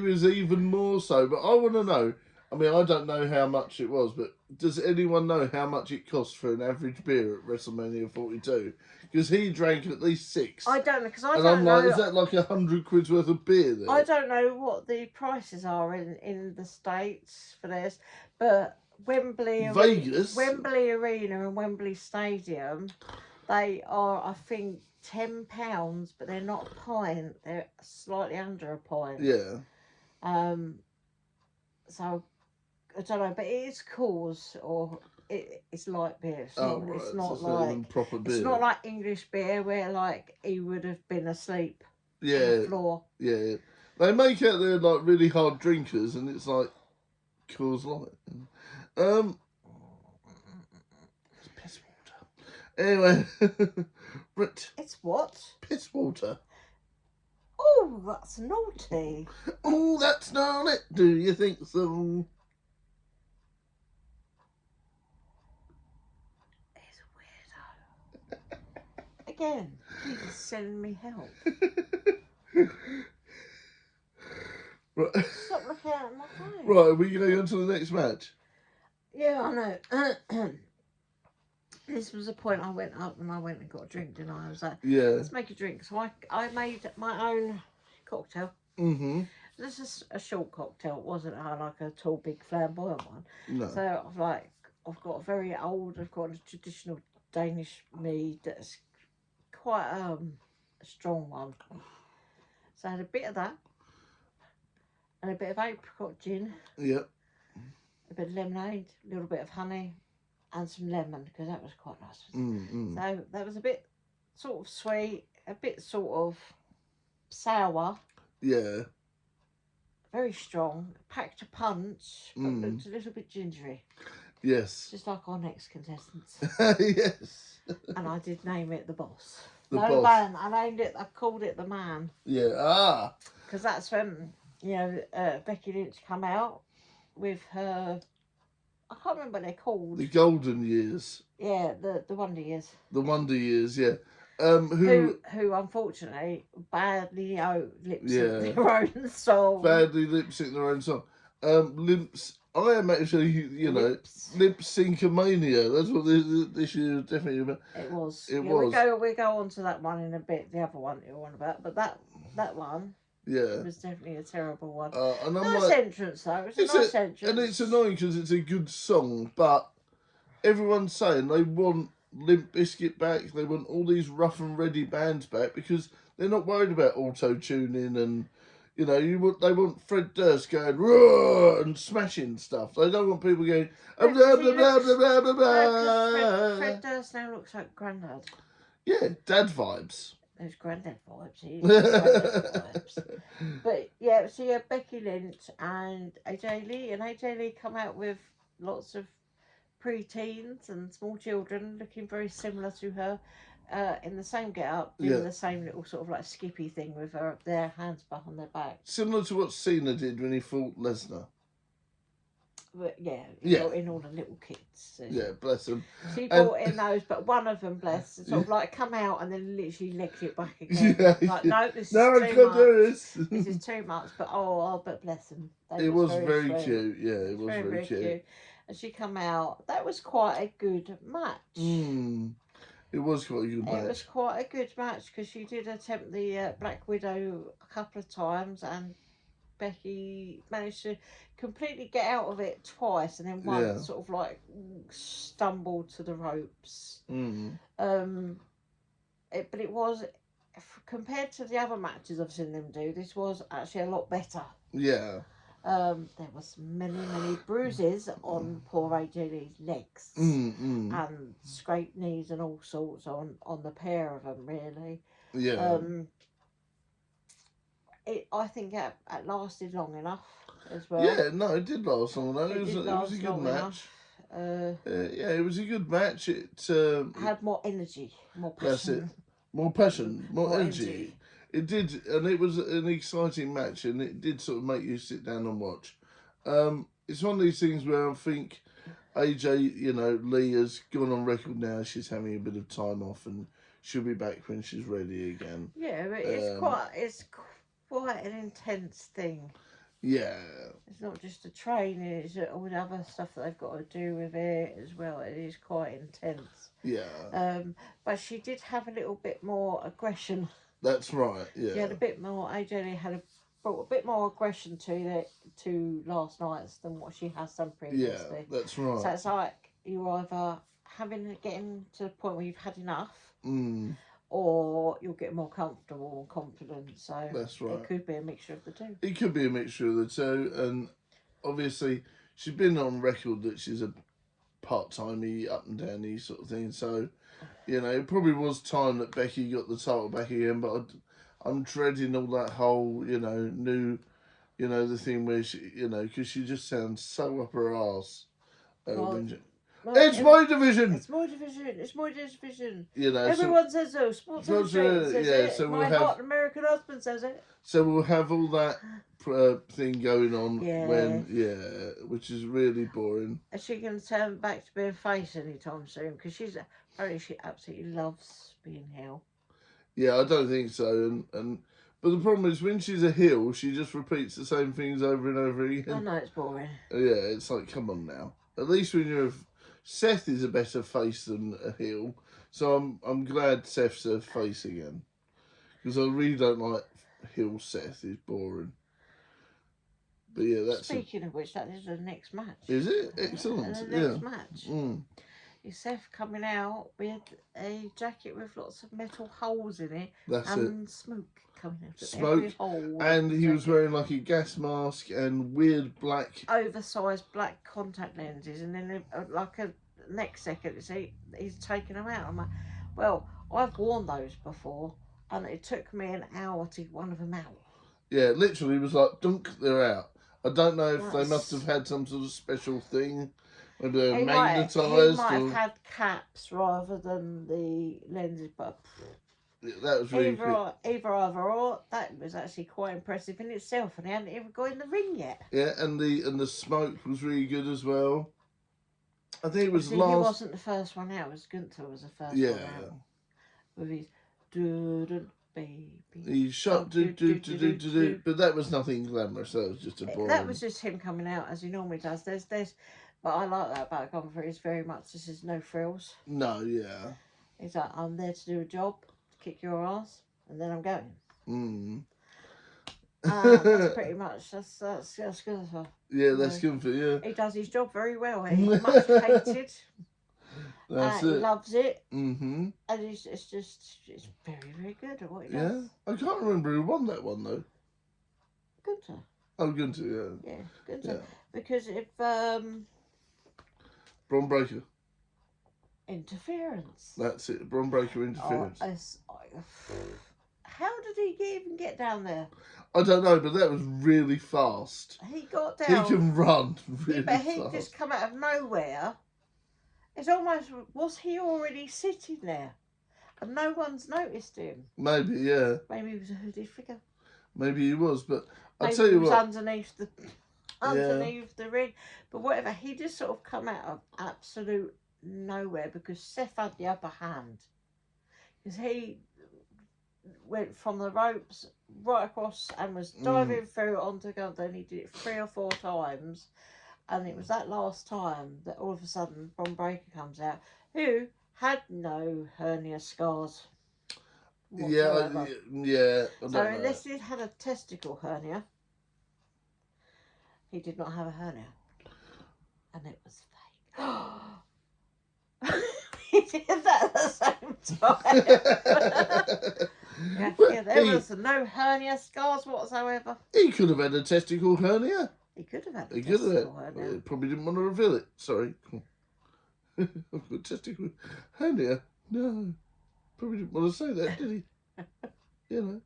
was even more so. But I want to know. I mean, I don't know how much it was, but does anyone know how much it costs for an average beer at WrestleMania 42? Because he drank at least 6. I don't know, because I and don't I'm know. Like, is that like 100 quid's worth of beer there? I don't know what the prices are in the States for this, but Vegas, Wembley Arena and Wembley Stadium, they are, I think, £10, but they're not a pint. They're slightly under a pint. Yeah. So I don't know, but it is Coors, or it's light beer. It's not, right. it's not so like proper beer. It's not like English beer where like he would have been asleep on the floor. Yeah. They make out they're like really hard drinkers, and it's like Coors Light. It's piss water. Anyway, It's what? Piss water. Oh, that's naughty. Oh, that's not it. Do you think so? He's a weirdo. Again, he's sending me help. Right. Stop looking at my phone. Right, are we going on to the next match? Yeah, I know. This was the point I went up and I went and got a drink, didn't I? I was like, let's make a drink. So I made my own cocktail. Mm-hmm. This is a short cocktail. It wasn't like a tall, big, flamboyant one. No. So I've got a very old, I've got a traditional Danish mead that's quite a strong one. So I had a bit of that and a bit of apricot gin. Yep. A bit of lemonade, a little bit of honey, and some lemon, because that was quite nice. So that was a bit sort of sweet, a bit sort of sour. Yeah. Very strong, packed a punch, but looked a little bit gingery. Yes. Just like our next contestants. Yes. And I did name it the boss. The boss. Man, I called it the man. Yeah. Because that's when, Becky Lynch come out with her, I can't remember what they're called. The golden years. Yeah, the Wonder Years. The Wonder Years, yeah. Who unfortunately badly lip sync their own song. Badly lip sync their own song. I am actually, lip sync-mania. That's what this year is definitely about. It was. It was. We go on to that one in a bit. The other one you're on about, but that one. Yeah. It was definitely a terrible one. And I'm nice entrance though. It's a nice entrance. And it's annoying because it's a good song, but everyone's saying they want Limp Bizkit back. They want all these rough and ready bands back because they're not worried about auto-tuning and, they want Fred Durst going roar and smashing stuff. They don't want people going blah blah blah blah blah blah. Fred Durst now looks like Grandad. Yeah, dad vibes. Those Grandad vibes. He granddad vibes. But yeah, so you have Becky Lynch and AJ Lee, and AJ Lee come out with lots of pre-teens and small children looking very similar to her. In the same get-up, doing the same little sort of like skippy thing with their hands behind their back. Similar to what Cena did when he fought Lesnar. But yeah, Yeah. brought in all the little kids. So Yeah, bless them. she And- brought in those, but one of them, bless, sort of like come out and then literally legged it back again. Like, no, this No, I is too can't much. do this. This is too much. But but bless them. They It was very very sweet. cute. Yeah, it was very cute. And she come out. That was quite a good match. It was quite a good match. It was quite a good match because she did attempt the Black Widow a couple of times, and Becky managed to completely get out of it twice, and then once sort of like stumbled to the ropes. But it was, compared to the other matches I've seen them do, this was actually a lot better. Yeah. There was many bruises on poor AJ Lee's legs and scraped knees and all sorts on the pair of them, really. Yeah. I think it lasted long enough as well. Yeah, no, it did last long enough. It was a good match. Yeah, it was a good match. It had more energy, more passion. That's it. More passion, more energy. It did, and it was an exciting match, and it did sort of make you sit down and watch. It's one of these things where I think AJ, Lee has gone on record now. She's having a bit of time off, and she'll be back when she's ready again. Yeah, but it's quite an intense thing. Yeah. It's not just the training; it's all the other stuff that they've got to do with it as well. It is quite intense. Yeah. But she did have a little bit more aggression. That's right. Yeah. She had a bit more. AJ Lee brought a bit more aggression to last night's than what she has done previously. Yeah, that's right. So it's like you're either getting to the point where you've had enough, or you'll get more comfortable and confident. So that's right. It could be a mixture of the two. It could be a mixture of the two, and obviously she's been on record that she's a part-timey, up and downy sort of thing. So, it probably was time that Becky got the title back again. But I'm dreading all that whole, new, the thing where she, because she just sounds so up her arse. It's my division. It's my division. It's my division. Everyone says so. Sports Illustrated says it. So my hot American husband says it. So we'll have all that thing going on which is really boring. Is she going to turn back to being face anytime soon? Because apparently she absolutely loves being heel. Yeah, I don't think so. But the problem is when she's a heel, she just repeats the same things over and over again. I know it's boring. Yeah, it's like, come on now. At least when you're Seth is a better face than a heel, so I'm glad Seth's a face again, because I really don't like heel Seth. He's boring. But yeah, that's. Speaking of which, that is the next match. Is it? Excellent. The next match. Is Seth coming out with a jacket with lots of metal holes in it and smoke coming out of every hole. And he was wearing like a gas mask and weird black... oversized black contact lenses, and then like a next second he's taking them out. I'm like, well, I've worn those before, and it took me an hour to get one of them out. Yeah, literally it was like, dunk, they're out. I don't know if they must have had some sort of special thing. Maybe they were magnetised. He might have had caps rather than the lenses, but that was really either or. That was actually quite impressive in itself, and he hadn't even got in the ring yet. Yeah, and the smoke was really good as well. I think it was He wasn't the first one out. It was Gunther was the first one out with his baby. He shot do, but that was nothing glamorous. That was just a boring. That was just him coming out as he normally does. But I like that about Gunther. It's very much this is no frills. No, yeah. He's like, I'm there to do a job, kick your ass, and then I'm going. That's pretty much that's Gunther. Yeah, that's Gunther. Yeah. He does his job very well. He's much hated. That's it. He loves it. And it's very, very good at what he does. Yeah, I can't remember who won that one though. Gunther. Oh, Gunther, yeah. Yeah, Gunther. Yeah. Because if Bron Breakker. Interference. That's it. Bron Breakker interference. How did he even get down there? I don't know, but that was really fast. He got down. He can run really fast. But he just come out of nowhere. It's almost, was he already sitting there? And no one's noticed him. Maybe, yeah. Maybe he was a hooded figure. Maybe he was, but I'll tell you what. Underneath the... underneath the ring. But whatever, he just sort of come out of absolute nowhere because Seth had the upper hand. Because he went from the ropes right across and was diving through onto Gunther, and he did it 3 or 4 times. And it was that last time that all of a sudden Bron Breakker comes out, who had no hernia scars whatsoever. Yeah. I don't So know. unless he'd had a testicle hernia, he did not have a hernia. And it was fake. He did that at the same time. Yeah, there was no hernia scars whatsoever. He could have had a testicle hernia. He could have had a He could have had. testicle hernia. He probably didn't want to reveal it. Sorry. I've got testicle hernia. No. Probably didn't want to say that, did he? You know.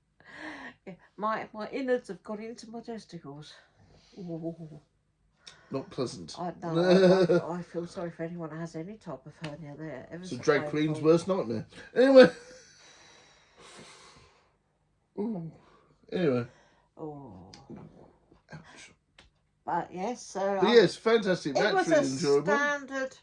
Yeah, my innards have got into my testicles. Ooh. Not pleasant. I feel sorry for anyone who has any type of hernia there. It's a drag queen's worst nightmare. Anyway. Ooh. Anyway. Oh. Ouch. But yes, so. But yes, fantastic match. It was really a enjoyable. standard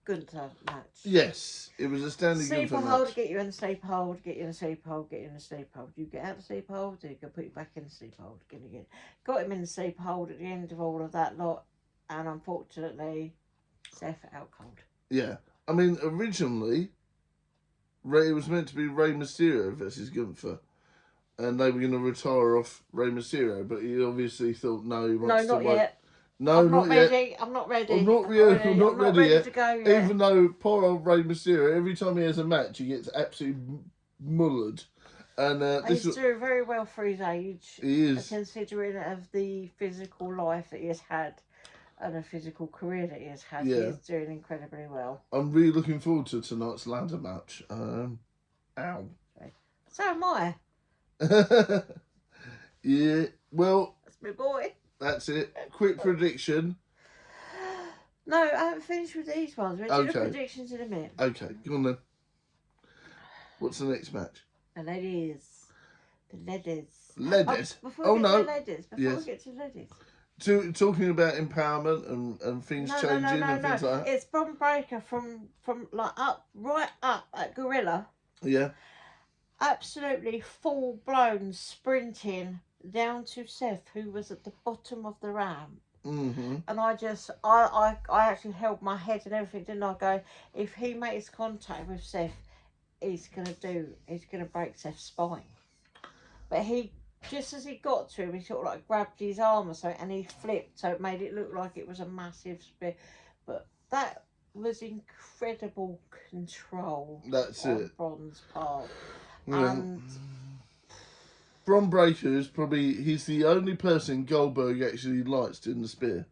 Gunther match. Yes, it was a standing Sleeper Gunther hold, match. get you in the sleeper hold, get you in the sleeper hold, get you in the sleeper hold. You get out of the sleeper hold, they can put you back in the sleeper hold again. Got him in the sleeper hold at the end of all of that lot, and unfortunately, Seth out cold. Yeah, I mean, originally, it was meant to be Rey Mysterio versus Gunther, and they were going to retire off Rey Mysterio, but he obviously thought, no, he wants No, to not wait. yet. No, I'm not ready. yet. I'm not ready. I'm not ready yet. To go yet. Even though poor old Rey Mysterio, every time he has a match, he gets absolutely mullered. And He's doing very well for his age. He is. Considering of the physical life that he has had and the physical career that he has had, Yeah. he's doing incredibly well. I'm really looking forward to tonight's ladder match. Ow. So am I. Yeah, well, That's my boy. that's it. Quick prediction. No, I haven't finished with these ones. We'll do the Okay. predictions in a minute. Okay, go on then. What's the next match? The ladies. Ladies. Before Oh, we no. get to ladies. Yes. We get to ladies. Talking about empowerment and things changing and things like that. It's Bron Breakker from like right up at Gorilla. Yeah. Absolutely full blown sprinting down to Seth, who was at the bottom of the ramp. Mm-hmm. And I actually held my head and everything, didn't I? Go, if he makes contact with Seth, he's gonna break Seth's spine. But he, just as he got to him, he sort of like grabbed his arm or something, and he flipped, so it made it look like it was a massive spear. But that was incredible control. That's on it. Bron's part. Yeah. And Bron Breakker is he's the only person Goldberg actually likes doing the spear.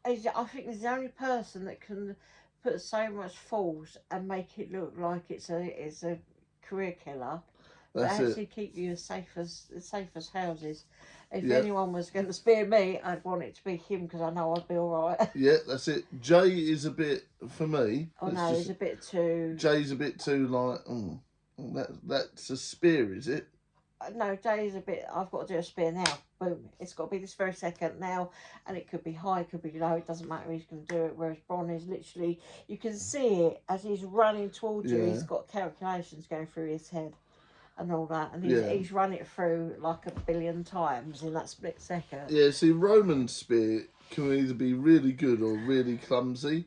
I think he's the only person that can put so much force and make it look like it's a career killer. That's But actually it. keep you as safe as houses. If Yeah. anyone was going to spear me, I'd want it to be him because I know I'd be all right. Yeah, that's it. Jay is a bit, for me. Oh it's no, just- he's a bit too. Jay's a bit too like, that's a spear, is it? No, Jay's a bit. I've got to do a spear now. Boom! It's got to be this very second now, and it could be high, it could be low. It doesn't matter. He's going to do it. Whereas Bron is literally, you can see it as he's running towards you. Yeah. He's got calculations going through his head, and all that, and Yeah. he's run it through like a billion times in that split second. Yeah, see, Roman's spear can either be really good or really clumsy.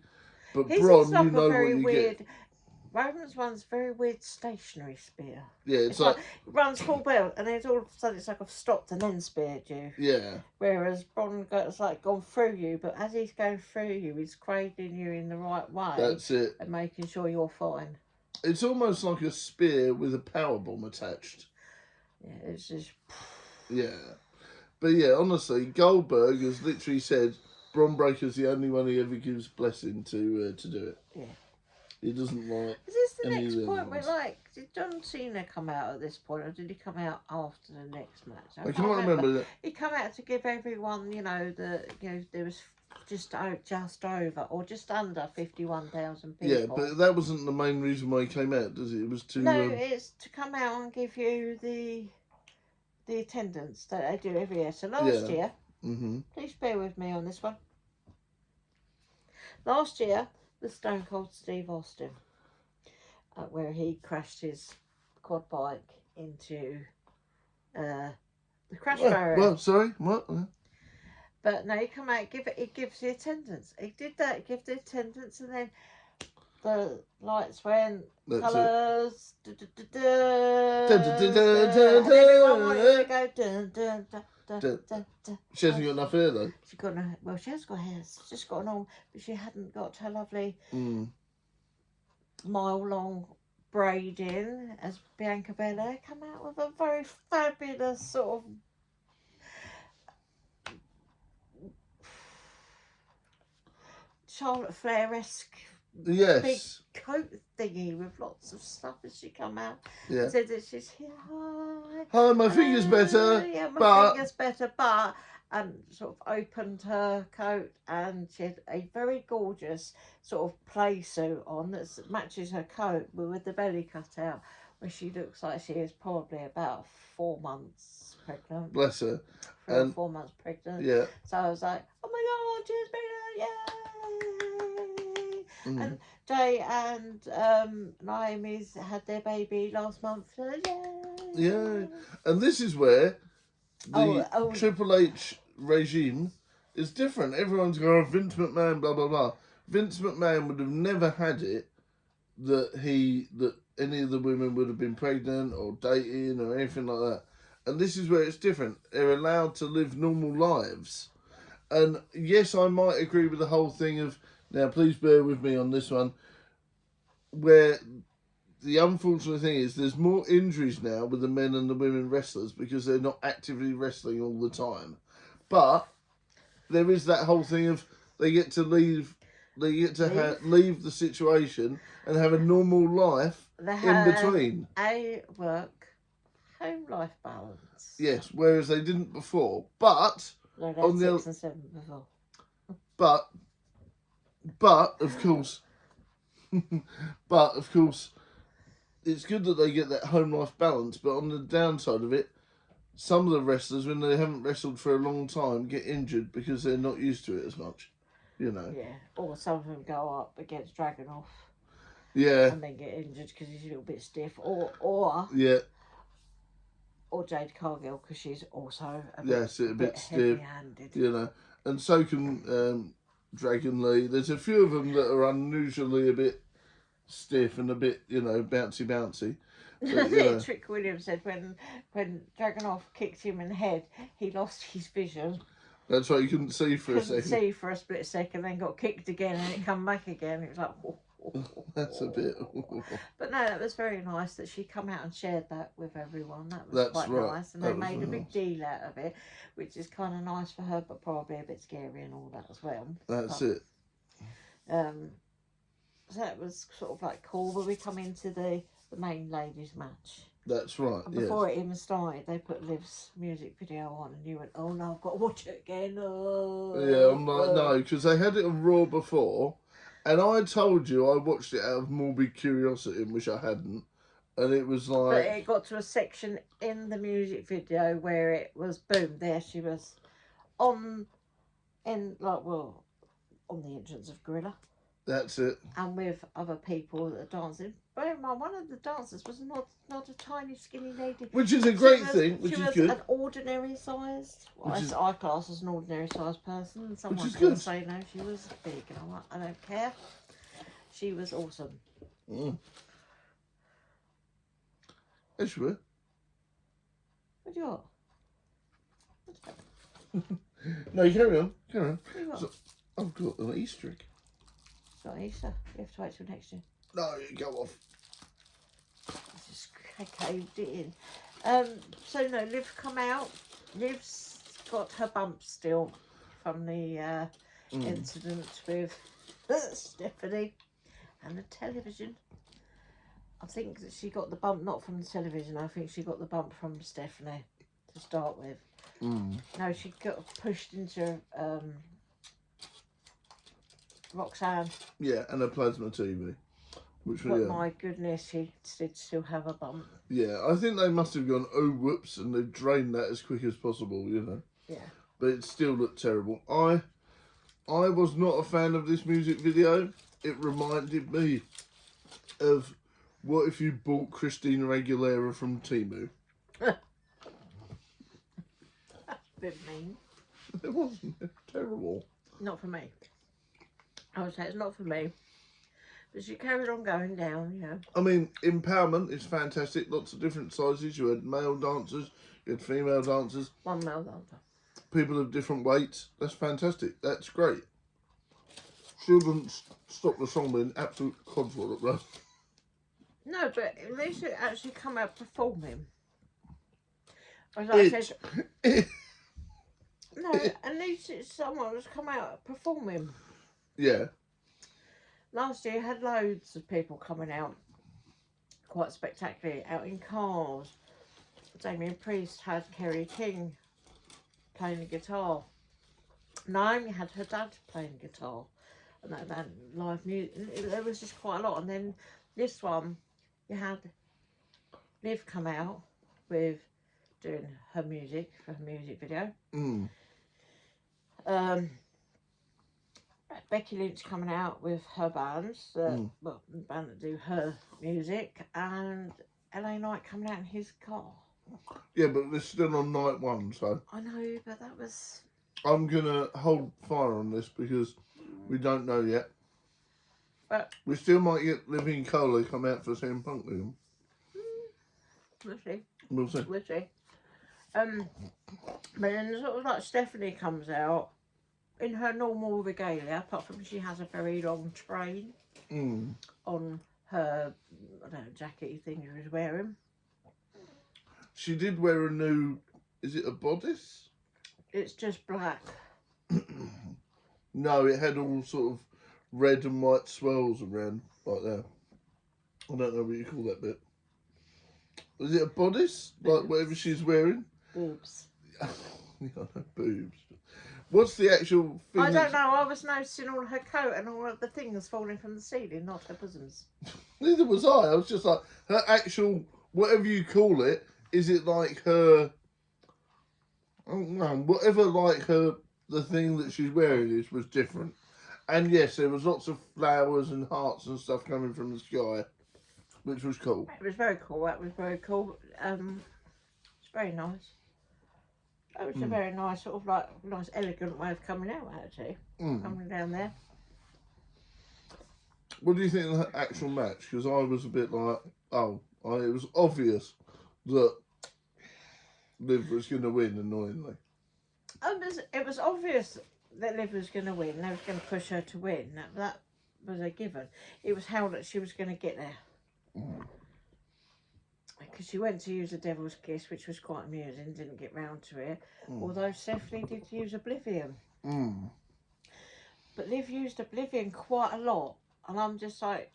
But His Bron, is like you know a what very you weird. get. Roman's one's very weird stationary spear. Yeah, It's like it runs full belt, and then all of a sudden it's like I've stopped and then speared you. yeah, Whereas Bron has like gone through you, but as he's going through you, he's cradling you in the right way that's it. and making sure you're fine. It's almost like a spear with a power bomb attached. Yeah, it's just. Yeah. But yeah, honestly, Goldberg has literally said Bron Breakker's the only one he ever gives blessing to do it. Yeah. He doesn't like. Is this the Any next of the point other where, ones. like, did John Cena come out at this point, or did he come out after the next match? I can't remember that. He come out to give everyone, there was just over or just under 51,000 people. Yeah, but that wasn't the main reason why he came out, does it? It was to. No, it's to come out and give you the attendance that they do every year. So last Yeah. year Mm-hmm. Please bear with me on this one. Last year was Stone Cold Steve Austin, where he crashed his quad bike into the crash barrier. Well, sorry, what? But no, he come out, he gives the attendance. He did that, give the attendance, and then the lights went, That's colours, Dun, dun, and dun, dun, dun, everyone wanted to dun. go dun dun dun dun Dun. dun dun. She hasn't got enough hair though. She got no, well, she has got hair. She's just got an arm, but she hadn't got her lovely Mm. mile-long braiding as Bianca Belair come out with a very fabulous sort of Charlotte Flair-esque big Yes. coat thingy with lots of stuff as she come out. Yeah. Said that she's here, hi. Hi, my finger's better. Yeah, my but- finger's better, but sort of opened her coat, and she had a very gorgeous sort of play suit on that matches her coat, but with the belly cut out, where she looks like she is probably about 4 months pregnant. Bless her. 3 or And- 4 months pregnant. Yeah. So I was like, oh my God, she's pregnant, yay! Mm. And Jay and Naomi's had their baby last month, so yay! Yeah. And this is where the Oh. Triple H regime is different. Everyone's going, oh, Vince McMahon, blah, blah, blah. Vince McMahon would have never had it that any of the women would have been pregnant or dating or anything like that. And this is where it's different. They're allowed to live normal lives. And yes, I might agree with the whole thing of, now please bear with me on this one, where the unfortunate thing is there's more injuries now with the men and the women wrestlers because they're not actively wrestling all the time. But there is that whole thing of they get to leave leave the situation and have a normal life They in have between. a work-home life balance. Yes, whereas they didn't before. But No, they on had the 6 and 7 before. but of course it's good that they get that home life balance, but on the downside of it, some of the wrestlers, when they haven't wrestled for a long time, get injured because they're not used to it as much. You know. Yeah, or some of them go up against Dragunov Yeah. and then get injured because he's a little bit stiff, or Yeah. Jade Cargill because she's also a bit stiff. heavy-handed. You know, and so can Dragon Lee. There's a few of them that are unusually a bit stiff and a bit, bouncy. But, you know, Trick Williams said when Dragunov kicked him in the head, he lost his vision. that's why you couldn't see for a Couldn't second. see for a split second, then got kicked again, and it come back again. It was like, That's a bit. But no, that was very nice that she come out and shared that with everyone. That was That's quite right. nice, and That they was made a very big nice. deal out of it, which is kind of nice for her, but probably a bit scary and all that as well. That's But, it. So that was sort of like cool. But we come into the main ladies match. That's right. And Yes. before it even started, they put Liv's music video on, and you went, "Oh no, I've got to watch it again." Oh, Yeah, I'm like, no, because they had it on Raw before, and I told you I watched it out of morbid curiosity, which I hadn't, and it was But like, it got to a section in the music video where it was boom. There she was, on the entrance of Gorilla, that's it. and with other people that are dancing. Bear in mind, one of the dancers was not a tiny skinny lady. Which is a great She was- thing, which she is was good. an ordinary sized. Well, Which is- I class as an ordinary sized person. And someone is can good. say no, she was big, and I'm like, I don't care. She was awesome. Mm. Yes, you were. What do you want? What's that? No, you carry on. Carry on. What do you want? So- I've got an Easter egg. It's not Easter. You have to wait till next year. No, you go off. I just caved it in. So no, Liv come out. Liv's got her bump still from the incident with Stephanie and the television. I think that she got the bump not from the television. I think she got the bump from Stephanie to start with. Mm. No, she got pushed into Roxanne. Yeah, and a plasma TV. Which But was, my goodness, she did still have a bump. yeah, I think they must have gone, oh, whoops, and they've drained that as quick as possible, Yeah. but it still looked terrible. I was not a fan of this music video. It reminded me of what if you bought Christina Aguilera from Temu. Bit mean. It wasn't. It was terrible. Not for me. I would say it's not for me. But she carried on going down, you know. I mean, Empowerment is fantastic. Lots of different sizes. You had male dancers, you had female dancers. One male dancer. People of different weights. That's fantastic. That's great. She wouldn't stop the song being absolute codswallop though. No, but at least it actually come out performing. As I said, no, at least it's someone that's come out performing. Yeah. Last year had loads of people coming out, quite spectacularly, out in cars. Damien Priest had Kerry King playing the guitar. Naomi had her dad playing guitar. And that live music, there was just quite a lot. And then this one, you had Liv come out with doing her music for her music video. Becky Lynch coming out with her bands, well, the band that do her music, and LA Knight coming out in his car. Yeah, but they're still on night one, so I know, but that was... I'm gonna hold fire on this because we don't know yet. But We still might get Living Cola come out for CM Punk again. we'll see. We'll see. We'll see. But then sort of like Stephanie comes out in her normal regalia, apart from she has a very long train on her, I don't know, jacket thing she was wearing. She did wear a new, is it a bodice? It's just black. No, it had all sort of red and white swirls around like that. I don't know what you call that bit. Is it a bodice? Like whatever she's wearing? Boobs. Yeah, no, boobs. What's the actual thing? I don't know. I was noticing all her coat and all of the things falling from the ceiling, not her bosoms. Neither was I. I was just like, her actual, whatever you call it, is it like her, I don't know, whatever like her, the thing that she's wearing is was different. And yes, there was lots of flowers and hearts and stuff coming from the sky, which was cool. It was very cool. That was very cool. It's very nice. It was a very nice, sort of like, nice, elegant way of coming out, actually. Coming down there. What do you think of the actual match? Because I was a bit like, it was obvious that Liv was going to win, annoyingly. It was obvious that Liv was going to win. They was going to push her to win. That was a given. It was how that she was going to get there. Because she went to use the Devil's Kiss, which was quite amusing. Didn't get round to it. Although Stephanie did use Oblivion. But Liv used Oblivion quite a lot. And I'm just like,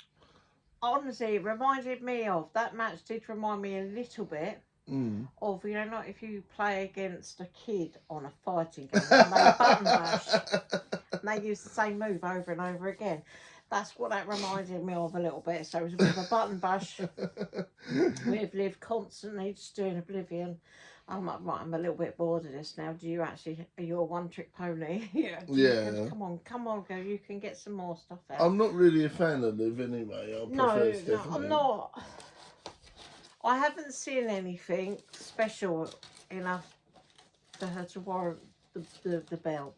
honestly, it reminded me of, that match did remind me a little bit of, you know, like if you play against a kid on a fighting game and they button mash and they use the same move over and over again. That's what that reminded me of a little bit. So it was a bit of a button bash with Liv constantly just doing Oblivion. I'm like, right, I'm a little bit bored of this now. Do you actually, are you a one-trick pony? Yeah. Come on, girl, you can get some more stuff out. I'm not really a fan of Liv anyway. I prefer Stephanie. No, I'm not. I haven't seen anything special enough for her to warrant the belt.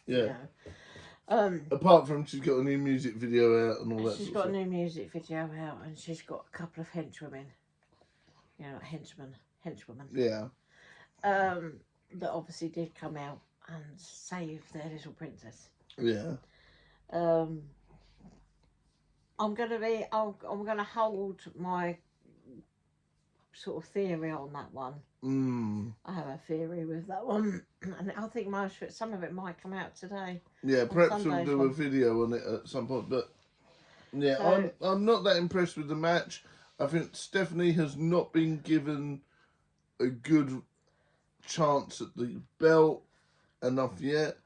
Yeah. Apart from she's got a new music video out and all that. She's got a new music video out and she's got a couple of henchwomen. You know, henchwomen. Yeah. That obviously did come out and save their little princess. Yeah. I'm gonna hold my sort of theory on that one. I have a theory with that one, and I think some of it might come out today. Yeah, perhaps we'll do a video on it at some point. But yeah, so, I'm not that impressed with the match. I think Stephanie has not been given a good chance at the belt enough yet.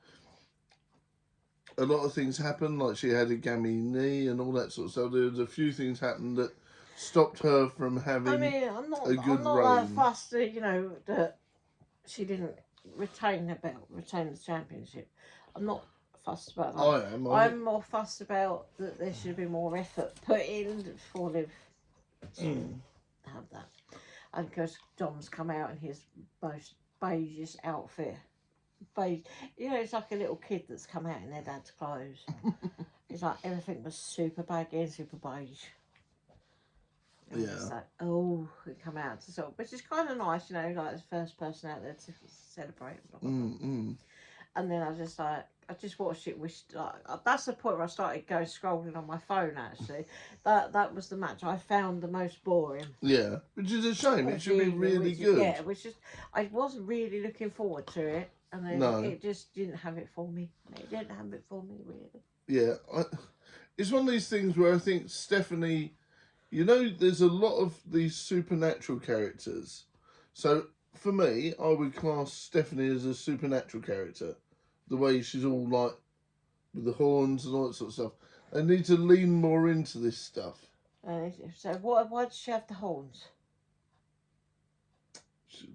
A lot of things happened, like she had a gammy knee and all that sort of stuff. There was a few things happened that stopped her from having I'm not a good that run. fussed, you know, that she didn't retain the belt, retain the championship. I'm not fussed about that. I am. I'm more fussed about that there should be more effort put in for Liv to have that. And because Dom's come out in his most beigeish outfit. Beige. You know, it's like a little kid that's come out in their dad's clothes. It's like everything was super baggy and super beige. And Yeah. it's like, oh, it come out to sort, which is kind of nice, you know, like the first person out there to celebrate. Blah, blah, blah. And then I just watched it. That's the point where I started going scrolling on my phone. Actually, that was the match I found the most boring. Yeah, which is a shame. It should be really good. Yeah, which is I wasn't really looking forward to it, and then it just didn't have it for me. It didn't have it for me really. Yeah, it's one of these things where I think Stephanie, you know, there's a lot of these supernatural characters. So for me, I would class Stephanie as a supernatural character. The way she's all like with the horns and all that sort of stuff. They need to lean more into this stuff. So why does she have the horns?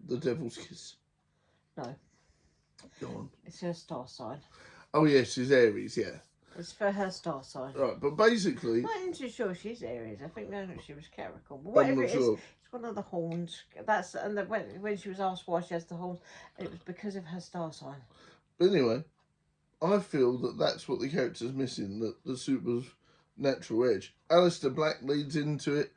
The Devil's Kiss. No. Go on. It's her star sign. Oh yes, she's Aries. Yeah. It's for her star sign. Right, but basically, I'm not too sure she's Aries. I think she was Capricorn. But whatever it is, it's one of the horns. When she was asked why she has the horns, it was because of her star sign. But anyway, I feel that that's what the character's missing, the supernatural edge. Alistair Black leads into it.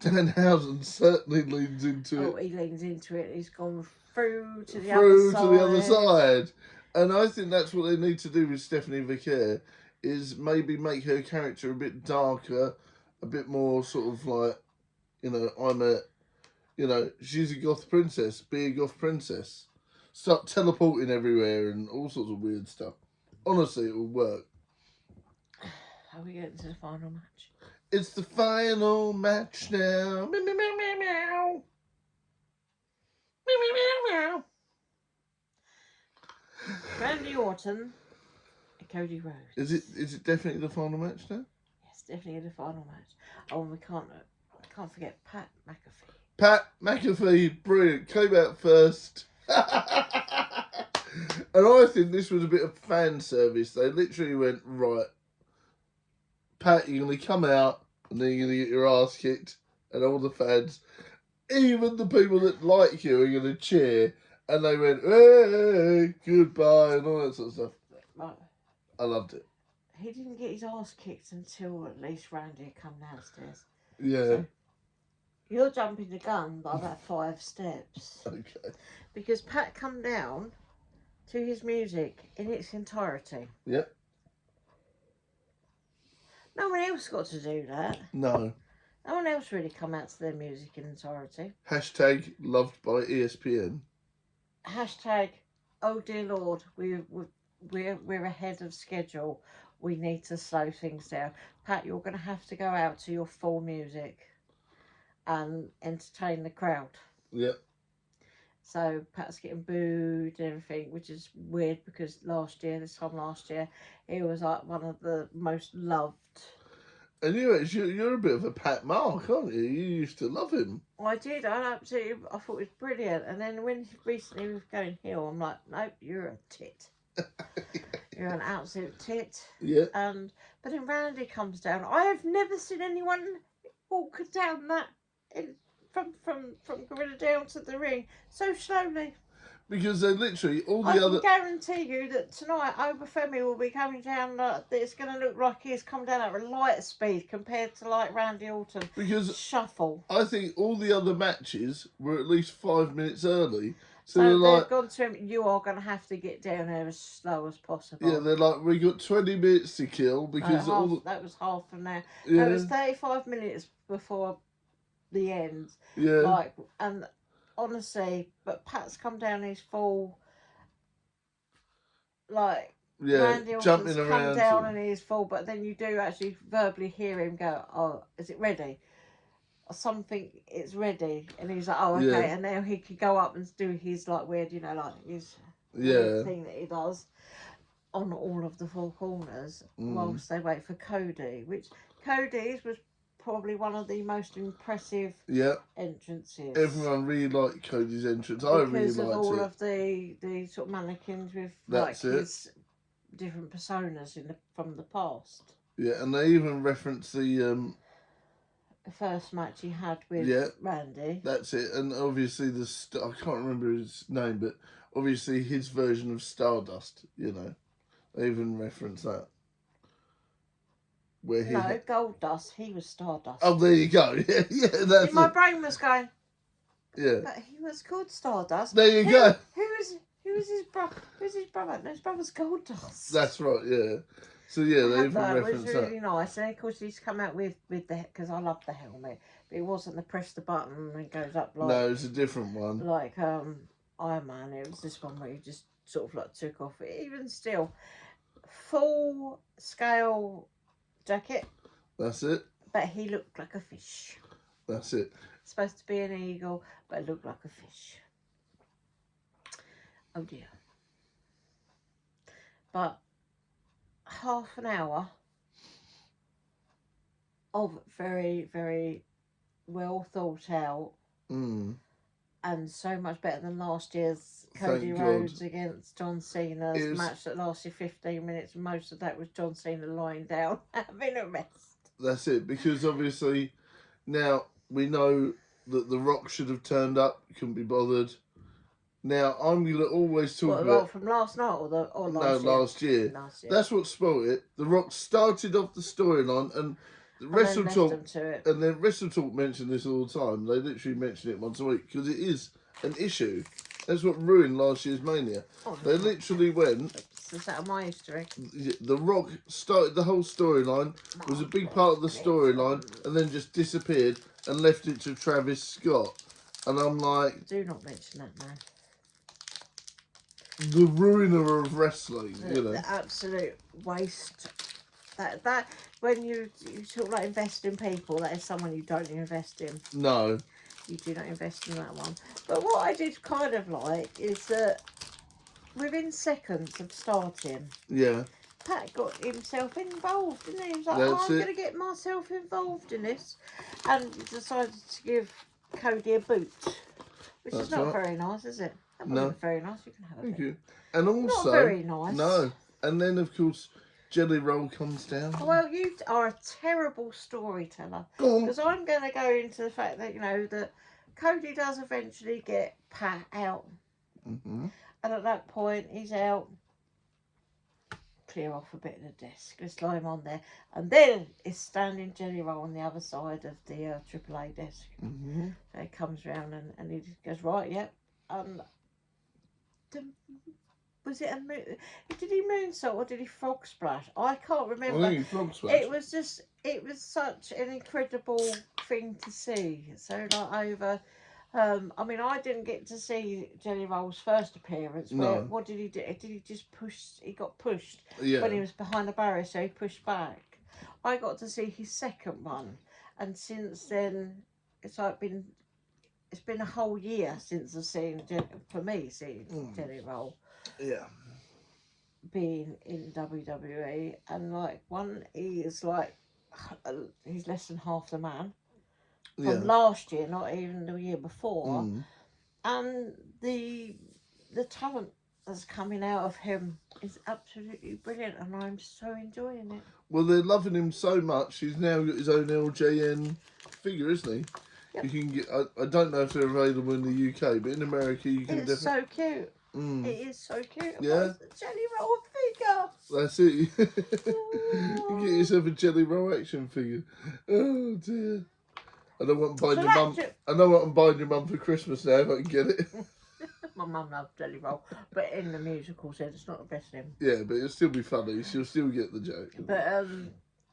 Danhausen certainly leans into it. Oh, he leans into it. He's gone through to the other side. And I think that's what they need to do with Stephanie Vicaire, is maybe make her character a bit darker, a bit more sort of like, she's a goth princess, be a goth princess. Start teleporting everywhere and all sorts of weird stuff. Honestly, it will work. Are we getting to the final match? It's the final match now. Meow, meow, meow, meow, meow. Meow, meow, meow, meow. Randy Orton and Cody Rhodes. Is it definitely the final match now? Yes, definitely the final match. Oh, and I can't forget Pat McAfee. Pat McAfee, brilliant. Came out first. And I think this was a bit of fan service. They literally went, right, Pat, you're going to come out and then you're going to get your ass kicked. And all the fans, even the people that like you, are going to cheer. And they went, hey, goodbye, and all that sort of stuff. Right. I loved it. He didn't get his ass kicked until at least Randy had come downstairs. Yeah. So, you're jumping the gun by about 5 steps. Okay. Because Pat come down to his music in its entirety. Yep. No one else got to do that. No. No one else really come out to their music in entirety. Hashtag loved by ESPN. Hashtag, oh dear Lord, we're ahead of schedule. We need to slow things down. Pat, you're going to have to go out to your full music and entertain the crowd. Yep. So Pat's getting booed and everything, which is weird because this time last year, he was like one of the most loved. And you're a bit of a Pat Mark, aren't you? You used to love him. I did. I thought it was brilliant. And then when he recently was going heel, I'm like, nope, you're a tit. You're an absolute tit. Yeah. But then Randy comes down. I have never seen anyone walk down that from Gorilla down to the ring so slowly. Because they're literally all the I other. can guarantee you that tonight Obafemi will be coming down. It's going to look like he's come down at a light speed compared to like Randy Orton. Because shuffle. I think all the other matches were at least 5 minutes early. So they're they've like, gone to him. You are going to have to get down there as slow as possible. yeah, they're like, we got 20 minutes to kill because that was half an hour. Yeah. That was 35 minutes before the end. Yeah. And honestly, but Pat's come down his full, Randy Orton's jumping around. come down and he's full, but then you do actually verbally hear him go, oh, is it ready? Or something, it's ready. And he's like, oh, okay. Yeah. And now he could go up and do his weird, his Yeah. thing that he does on all of the four corners whilst they wait for Cody, which Cody's was probably one of the most impressive Yeah. entrances. Everyone really liked Cody's entrance. I really because of liked all it. of the sort of mannequins with That's like it. his different personas from the past. Yeah, and they even reference the The first match he had with Yeah. Randy. That's it, and obviously I can't remember his name, but obviously his version of Stardust. You know, they even reference that. Where he No, Gold Dust. He was Stardust. Oh, there you go. Yeah, yeah, that's My it. brain was going. Yeah. But he was called Stardust. There you go. Who was his brother? Who's his brother? No, his brother's Gold Dust. That's right. Yeah. So yeah, they even That was reference really that. nice. And of course, he's come out with the because I love the helmet, but it wasn't the press the button and it goes up like No, it's a different one. like Iron Man. It was this one where he just sort of like took off. Even still, full scale jacket, That's it. but he looked like a fish. That's it. It's supposed to be an eagle, but it looked like a fish. Oh dear. But half an hour of very, very well thought out and so much better than last year's Cody Thank Rhodes God. against John Cena's match that lasted 15 minutes. Most of that was John Cena lying down having a rest. That's it, because obviously now we know that The Rock should have turned up, couldn't be bothered. Now I'm gonna always talk about from last night or last no year? last year. Last year. That's what spoiled it. The Rock started off the storyline and Wrestle Talk, and then Wrestle Talk mentioned this all the time. They literally mention it once a week because it is an issue. That's what ruined last year's Mania. They literally went. Is that my history? The Rock started the whole storyline, was a big part of the storyline, and then just disappeared and left it to Travis Scott. And I'm like, do not mention that now. The ruiner of wrestling, you know. The absolute waste. That when you talk like invest in people, that is someone you don't invest in. No. You do not invest in that one. But what I did kind of like is that within seconds of starting, Yeah. Pat got himself involved, didn't he? He was like, That's I'm it. going to get myself involved in this. And he decided to give Cody a boot. Which is That's not right. very nice, is it? That No. wasn't very nice. You can have Thank it. you. And also... Not very nice. No. And then, of course, Jelly Roll comes down. Well, you are a terrible storyteller. Go on. Because I'm going to go into the fact that, that Cody does eventually get Pat out. Mm-hmm. And at that point, he's out. Clear off a bit of the desk. Let's lie him on there. And then it's standing Jelly Roll on the other side of the AAA desk. Mm-hmm. So he comes round and he just goes, right, yep. Was it a moon? Did he moonsault or did he frog splash? I can't remember. I think he frog splash. It was such an incredible thing to see. So like over, I didn't get to see Jelly Roll's first appearance. No. What did he do? Did he just push? He got pushed Yeah. when he was behind the barrier, so he pushed back. I got to see his second one, and since then, it's been a whole year since I've seen Jelly Roll. Yeah. Being in WWE, and he's less than half the man from last year, not even the year before, and the talent that's coming out of him is absolutely brilliant, and I'm so enjoying it. Well, they're loving him so much. He's now got his own LJN figure, isn't he? Yep. You can get. I don't know if they're available in the UK, but in America you can It's definitely. so cute. It is so cute. Yeah. It's a Jelly Roll figure. That's it. You get yourself a Jelly Roll action figure. Oh dear. I know what I'm buying your mum. I know what I'm buying your mum for Christmas now if I can get it. My mum loves Jelly Roll, but in the musical sense, it's not the best thing. Yeah, but it'll still be funny. She'll still get the joke.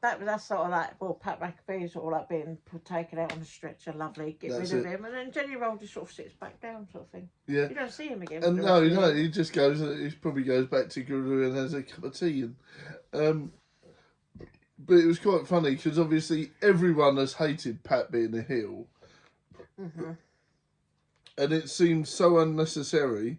But that's sort of like, well, Pat McAfee sort of like being taken out on a stretcher, lovely, get That's rid of it. him, and then Jelly Roll just sort of sits back down, sort of thing. Yeah. You don't see him again. And no, he just goes. He probably goes back to Guru and has a cup of tea. And but it was quite funny because obviously everyone has hated Pat being a heel, and it seemed so unnecessary.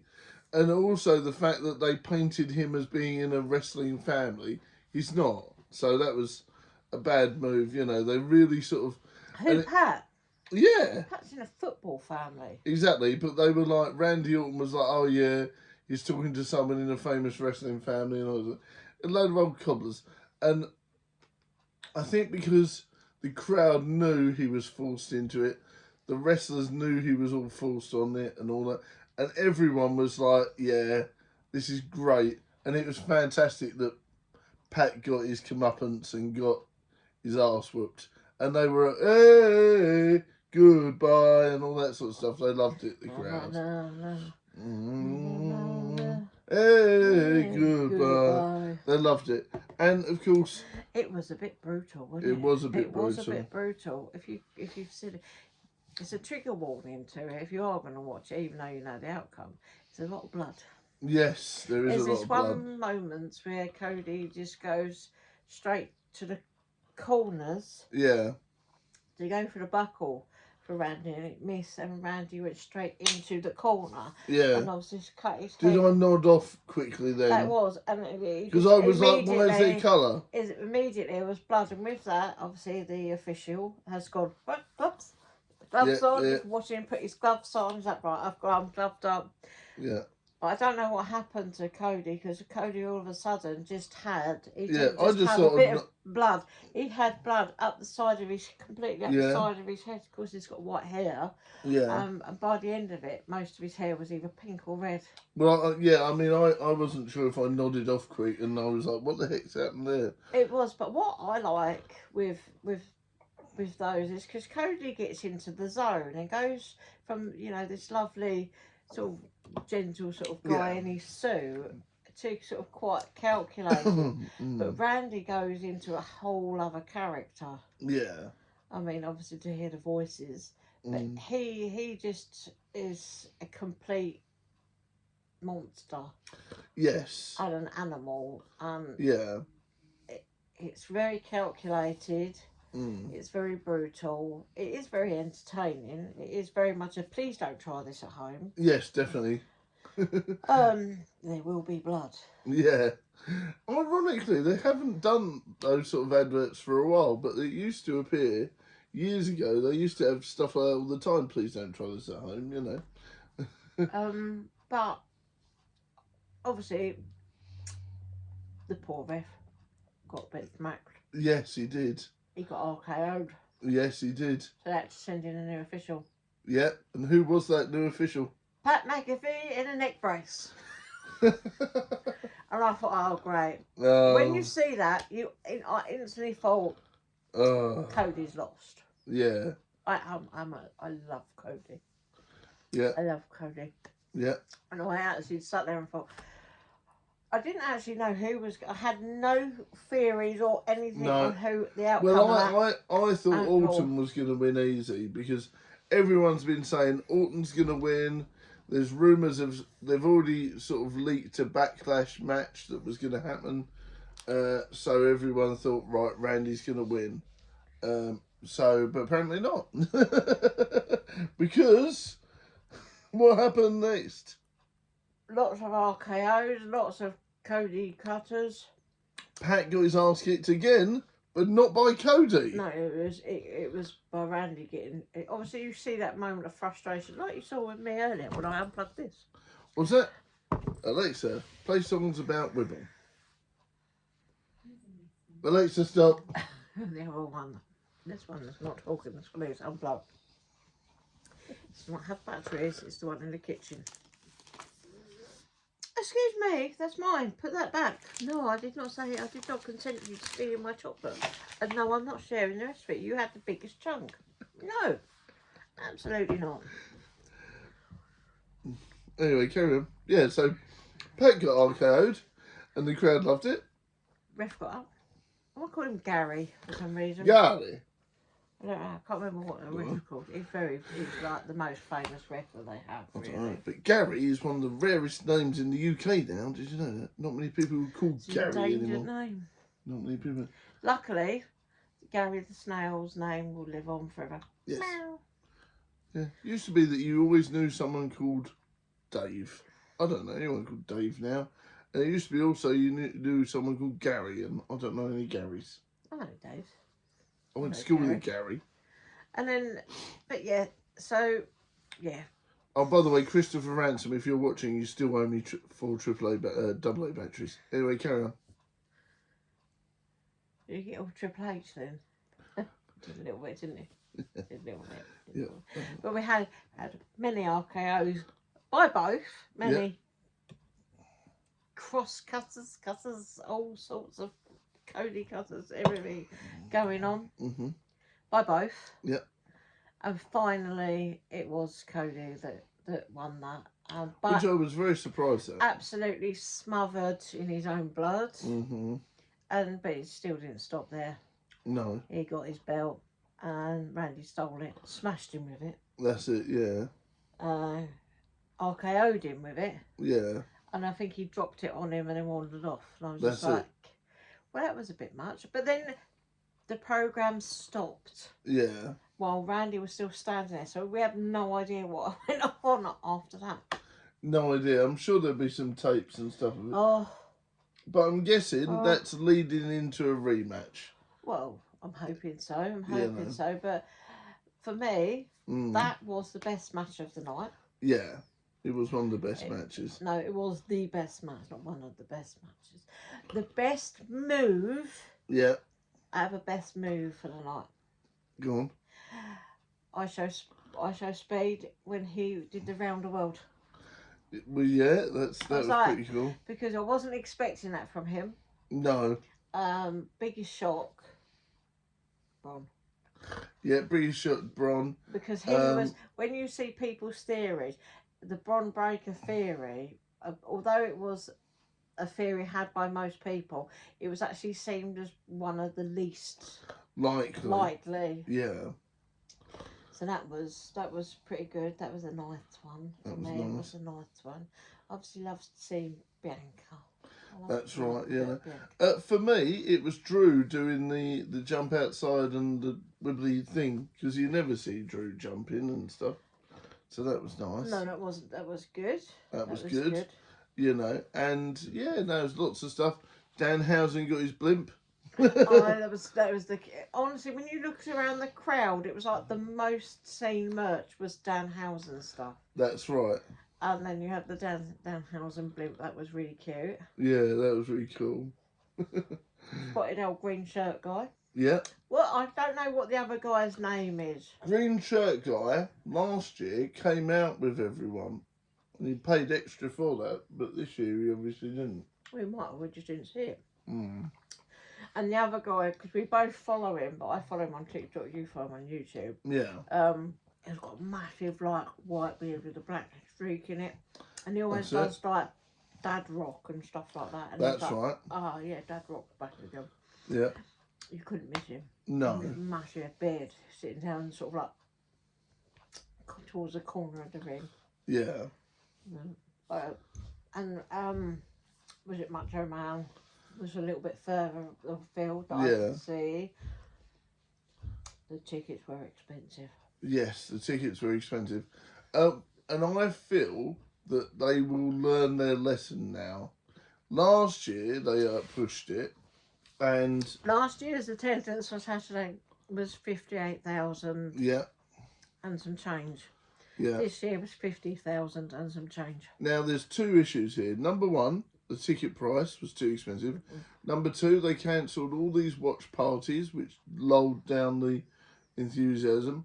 And also the fact that they painted him as being in a wrestling family, he's not. So that was a bad move. You know, they really sort of Who, Pat? yeah, Pat's in a football family. exactly. But they were like Randy Orton was like, oh yeah, he's talking to someone in a famous wrestling family and all that. A load of old cobblers, and I think because the crowd knew he was forced into it, the wrestlers knew he was all forced on it and all that, and everyone was like, yeah, this is great. And it was fantastic that Pat got his comeuppance and got his ass whooped. And they were, hey, goodbye, and all that sort of stuff. They loved it, the crowd. Hey, goodbye. They loved it. And, of course... It was a bit brutal, wasn't it? It was a bit It brutal. was a bit brutal. If you've seen it, it's a trigger warning to it. If you are going to watch it, even though you know the outcome, there's a lot of blood. Yes, there is There's a lot this of blood. one moment where Cody just goes straight to the corners Yeah. to go for the buckle for Randy, and it missed, and Randy went straight into the corner. Yeah. And obviously cut his Did head. I nod off quickly then? That was, and Because I was like, why is there colour? Immediately there was blood, and with that, obviously the official has gone, gloves on. Yeah. You can watch him put his gloves on. He's like, right, I'm gloved up. Yeah. But I don't know what happened to Cody, because Cody all of a sudden just had, he Yeah, didn't I just have sort a of bit of blood. He had blood up the side of his, completely up the Yeah. side of his head, because he's got white hair. Yeah. And by the end of it, most of his hair was either pink or red. Well, yeah, I mean, I wasn't sure if I nodded off quick, and I was like, what the heck's happened there? It was, but what I like with those is because Cody gets into the zone and goes from, you know, this lovely sort of gentle sort of guy in his suit to sort of quite calculated. But Randy goes into a whole other character. Yeah. I mean, obviously to hear the voices, but he just is a complete monster. Yes. And an animal. Yeah. It's very calculated. It's very brutal. It is very entertaining. It is very much a please don't try this at home. Yes, definitely. There will be blood. Yeah. Ironically, they haven't done those sort of adverts for a while, but it used to appear years ago. They used to have stuff like that all the time. Please don't try this at home, you know. But obviously, the poor ref got a bit smacked. Yes, he did. He got RKO'd. Yes, he did. So they had to send in a new official. Yeah, and who was that new official? Pat McAfee in a neck brace. And I thought, oh, great. When you see that, I instantly thought, Cody's lost. Yeah. I love Cody. Yeah. I love Cody. Yeah. And I actually sat there and thought, I didn't actually know who was. I had no theories or anything on who the outcome. Well, I thought Orton was going to win easy because everyone's been saying Orton's going to win. There's rumours of they've already sort of leaked a Backlash match that was going to happen. So everyone thought, right, Randy's going to win. But apparently not. Because what happened next? Lots of RKOs, lots of Cody cutters. Pat got his ass kicked again, but not by Cody. No, it was by Randy getting. Obviously, you see that moment of frustration, like you saw with me earlier when I unplugged this. What's that? Alexa, play songs about women. Alexa, stop. The other one. This one is not talking, this one is unplugged. It does not have batteries, it's the one in the kitchen. Excuse me, that's mine. Put that back. No, I did not say it. I did not consent to you stealing my chocolate. And no, I'm not sharing the rest of it. You had the biggest chunk. No, absolutely not. Anyway, carry on. Yeah, so Pat got RKO'd and the crowd loved it. Ref got up. I want to call him Gary for some reason. Gary. I don't know, I can't remember what the ref is called. He's like the most famous ref that they have, really. But Gary is one of the rarest names in the UK now. Did you know that? Not many people call It's Gary a dangerous anymore. name. Not many people. Luckily, Gary the Snail's name will live on forever. Yes. Meow. Yeah. It used to be that you always knew someone called Dave. I don't know anyone called Dave now. And it used to be also you knew someone called Gary, and I don't know any Garys. Oh, I know Dave. I went to Okay, school with Gary. And then, but yeah, so, yeah. Oh, by the way, Christopher Ransom, if you're watching, you still owe me 4 AA batteries. Anyway, carry on. You get all Triple H then. Did a little bit, didn't you? Did a little bit. Yeah. But we had many RKOs by both, many cross cutters, all sorts of Cody cutters, everything going on by both. Yeah. And finally, it was Cody that won that. But Which I was very surprised at. absolutely smothered in his own blood. But it still didn't stop there. No. He got his belt and Randy stole it, smashed him with it. That's it, yeah. RKO'd him with it. Yeah. And I think he dropped it on him and then wandered off. And I was That's just like, well, that was a bit much. But then the programme stopped. Yeah. While Randy was still standing there. So we have no idea what went on after that. No idea. I'm sure there'll be some tapes and stuff of it. Oh. But I'm guessing that's leading into a rematch. Well, I'm hoping so. I'm hoping so. But for me, that was the best match of the night. Yeah. It was one of the best matches. No, it was the best match, not one of the best matches. The best move. Yeah. I have a best move for the night. Go on. I show Speed when he did the round the world. Well, yeah, that was like, pretty cool. Because I wasn't expecting that from him. No. Biggest shock, Bron. Yeah, biggest shock, Bron. Because he was, when you see people's theories, the Bron Breakker theory, although it was a theory had by most people, it was actually seen as one of the least likely. Yeah. So that was pretty good. That was a nice one for me. Nice. It was a nice one. Obviously, loves to see Bianca. That's right. Yeah. For me, it was Drew doing the jump outside and the wibbly thing, because you never see Drew jumping and stuff. So that was nice. No, that wasn't. That was good. That was good. You know, and yeah, there was lots of stuff. Danhausen got his blimp. That was the honestly, when you looked around the crowd, it was like the most seen merch was Danhausen stuff. That's right. And then you had the Danhausen blimp. That was really cute. Yeah, that was really cool. Spotted old green shirt guy. Yeah. Well, I don't know what the other guy's name is. Green shirt guy last year came out with everyone, and he paid extra for that. But this year he obviously didn't. We might have. We just didn't see it. And the other guy, because we both follow him, but I follow him on TikTok, you follow him on YouTube. Yeah. He's got a massive, like, white beard with a black streak in it. And he always does, like, Dad Rock and stuff like that. And that's like, right. Oh, yeah, Dad Rock back again. Yeah. You couldn't miss him. No. Massive beard, sitting down sort of like towards the corner of the ring. Yeah. And was it Macho Man? Was a little bit further afield that I could see. The tickets were expensive. Yes, the tickets were expensive. And I feel that they will learn their lesson now. Last year they pushed it, and last year's attendance for Saturday was 58,000. Yeah. And some change. Yeah. This year was 50,000 and some change. Now there's two issues here. Number one, the ticket price was too expensive. Number two, they cancelled all these watch parties, which lulled down the enthusiasm.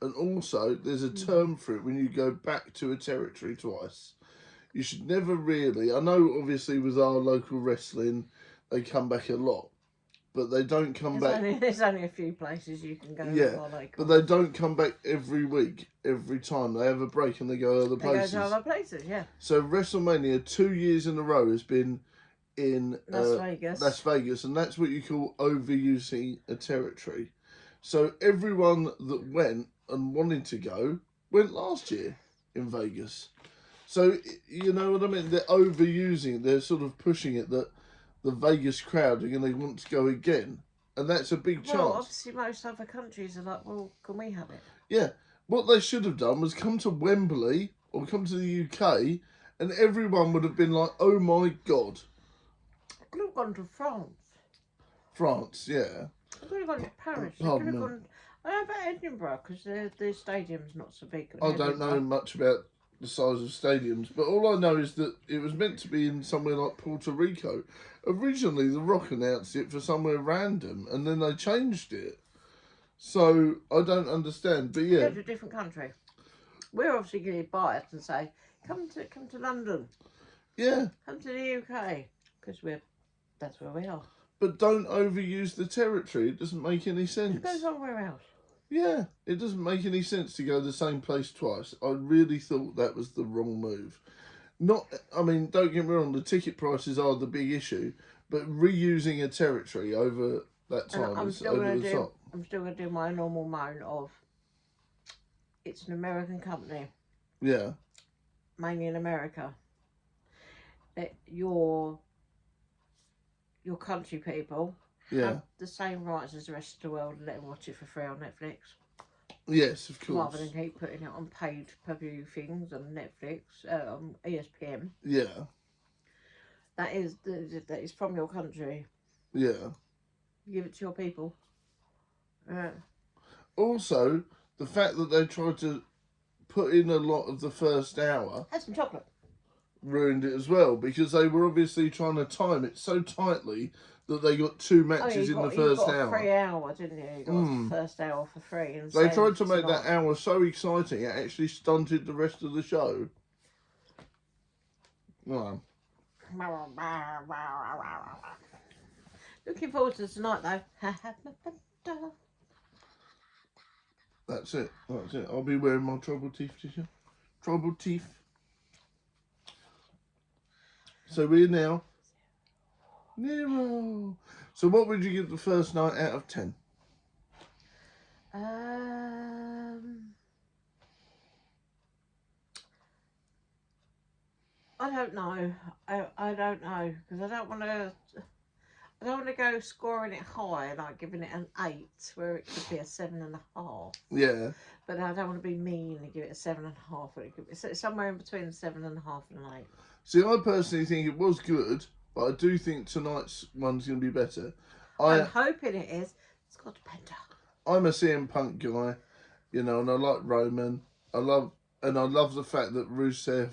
And also, there's a term for it when you go back to a territory twice. You should never really... I know, obviously, with our local wrestling, they come back a lot. But they don't come back... There's only a few places you can go. Yeah, but they don't come back every week, every time. They have a break and they go other places. They go to other places, yeah. So Wrestlemania 2 years in a row has been in Las Vegas, and that's what you call overusing a territory. So everyone that went and wanted to go went last year in Vegas. So, you know what I mean? They're overusing it. They're sort of pushing it that the Vegas crowd are going to want to go again. And that's a big chance. Well, obviously most other countries are like, well, can we have it? Yeah. What they should have done was come to Wembley or come to the UK and everyone would have been like, oh my God. Could have gone to France. France, yeah. They could have gone to Paris. They Pardon could have me. gone. I know about Edinburgh because the stadium's not so big. I don't know much about the size of stadiums, but all I know is that it was meant to be in somewhere like Puerto Rico. Originally, The Rock announced it for somewhere random, and then they changed it. So I don't understand, but yeah, Go to a different country. We're obviously going to be biased and say, come to London, yeah. come to the UK, because that's where we are. But don't overuse the territory. It doesn't make any sense. Go somewhere else. Yeah, it doesn't make any sense to go the same place twice. I really thought that was the wrong move. I mean, don't get me wrong, the ticket prices are the big issue, but reusing a territory over that time is over the top. I'm still going to do my normal moan of, it's an American company, Yeah, mainly in America. Your country people yeah. have the same rights as the rest of the world and let them watch it for free on Netflix. Yes, of course. Rather than keep putting it on paid per-view things on Netflix, ESPN. Yeah, That is from your country. yeah. Give it to your people. Also, the fact that they tried to put in a lot of the first hour Have some chocolate. ruined it as well, because they were obviously trying to time it so tightly that they got two matches in the first you got hour. a free hour, didn't you? You got the first hour for free. And They same tried to make tonight. that hour so exciting, it actually stunted the rest of the show. Well, Looking forward to tonight though. that's it. That's it. I'll be wearing my tribal teeth t-shirt. Tribal teeth. So we're now Nero. So what would you give the first night out of 10? I don't know. I don't know because I don't want to go scoring it high, like giving it an 8, where it could be a 7.5. Yeah. But I don't want to be mean and give it a 7.5. But it could be somewhere in between 7.5 and an 8. See, I personally think it was good, but I do think tonight's one's going to be better. I'm hoping it is. It's got to Penta. I'm a CM Punk guy, you know, and I like Roman. I love the fact that Rusev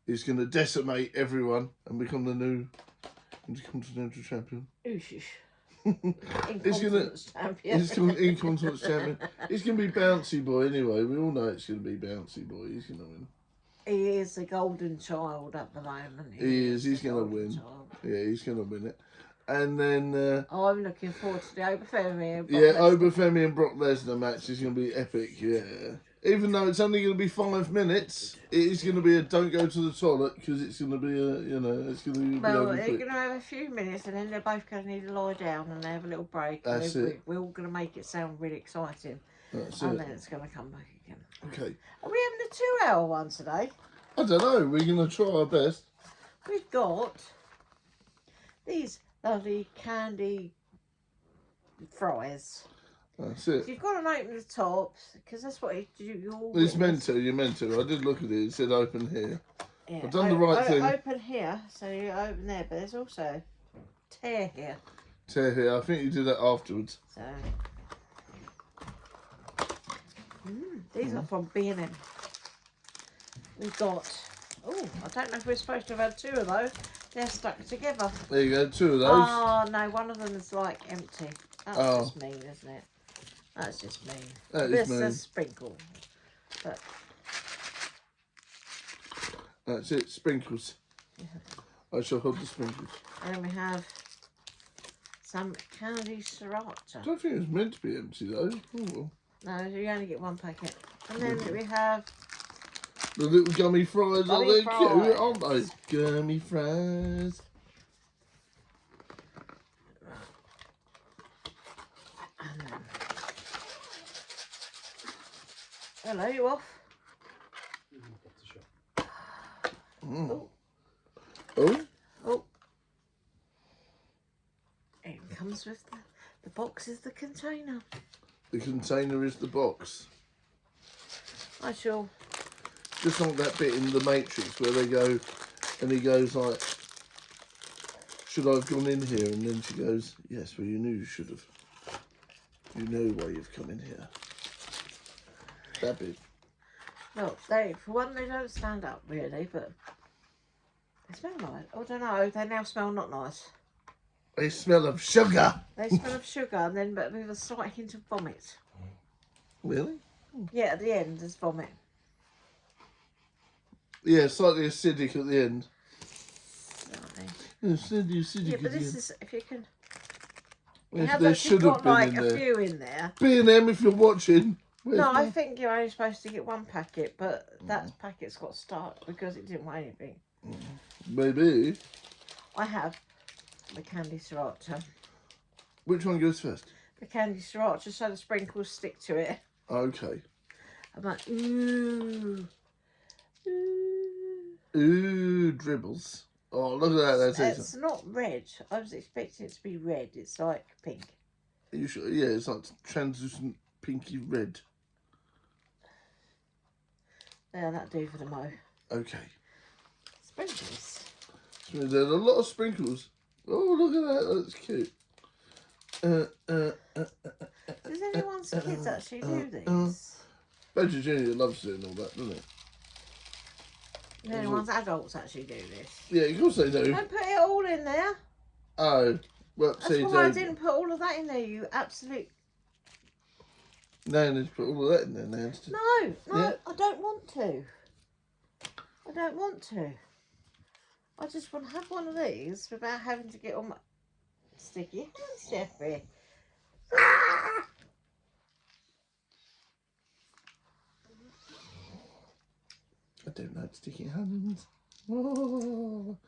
is going to decimate everyone and become the new Intercontinental Champion. Ooshish. He's going to Incontinence Champion. He's going to be Bouncy Boy anyway. We all know it's going to be Bouncy Boy. He's going to win. He is the golden child at the moment. He is. He's the going to golden win. child. Yeah, he's going to win it. And then... I'm looking forward to the Obafemi. Obafemi and Brock Lesnar match is going to be epic, yeah. Even though it's only going to be 5 minutes, it is going to be a don't go to the toilet, because it's going to be it's going to be Well, over they're quick. going to have a few minutes and then they're both going to need to lie down and they have a little break. That's it. We're all going to make it sound really exciting. That's And it. then it's going to come back again. Okay. Are we having a 2-hour one today? I don't know, we're going to try our best. We've got these lovely candy fries. That's it. So you've got to open the tops because that's what you're always... You're meant to. I did look at it, it said open here. Yeah, I've done the right thing. Open here, so you open there, but there's also tear here. Tear here, I think you did that afterwards. So these are from B&M. We've got, I don't know if we're supposed to have had 2 of those. They're stuck together. There you go, 2 of those. Oh no, one of them is like empty. That's just mean, isn't it? That's just mean. That is This mean. is sprinkle. But That's it, sprinkles. I shall hold the sprinkles. and then we have some candy sriracha. I don't think it was meant to be empty though. Oh, well. No, you only get 1 packet. And then we have The little gummy fries, Gummy are they fries. cute, aren't they? Gummy fries. hello, you off? Mm. Oh. Oh, Oh. It comes with the box is the container. the container is the box. I shall. Just like that bit in The Matrix where they go, and he goes like, should I have gone in here? And then she goes, yes, well you knew you should have. You know why you've come in here. That big. Look, for one, they don't stand up really, but they smell nice. I don't know. They now smell not nice. They smell of sugar. They smell of sugar, and then but with a slight hint of vomit. Really? Yeah, at the end there's vomit. Yeah, slightly acidic at the end. Slightly. Yeah, slightly acidic Yeah, at but the this end. is if you can. Yes, Now there that should you've have got been like in a there. few in there. B&M, if you're watching. Where's No, I my- think you're only supposed to get one packet, but that packet's got stuck because it didn't weigh anything. Maybe. I have the candy sriracha. Which one goes first? The candy sriracha so the sprinkles stick to it. Okay. I'm like, ooh. Ooh. Ooh, dribbles. Oh, look at that. That's It's not red. I was expecting it to be red. It's like pink. Are you sure? Yeah, it's like translucent pinky red. Yeah, that'll do for the mo. Okay. Sprinkles. So there's a lot of sprinkles. Oh, look at that. That's cute. Does anyone's kids actually do these? Badger Junior loves doing all that, doesn't he? Does anyone's adults actually do this? Yeah, of course they do. Don't put it all in there. Oh, well, That's see, why I didn't put all of that in there, you absolute... Nan has put all of that in there, Nan's. No, Yeah. I don't want to. I don't want to. I just want to have one of these without having to get all my sticky hands, Jeffrey. I don't like sticky hands. Oh,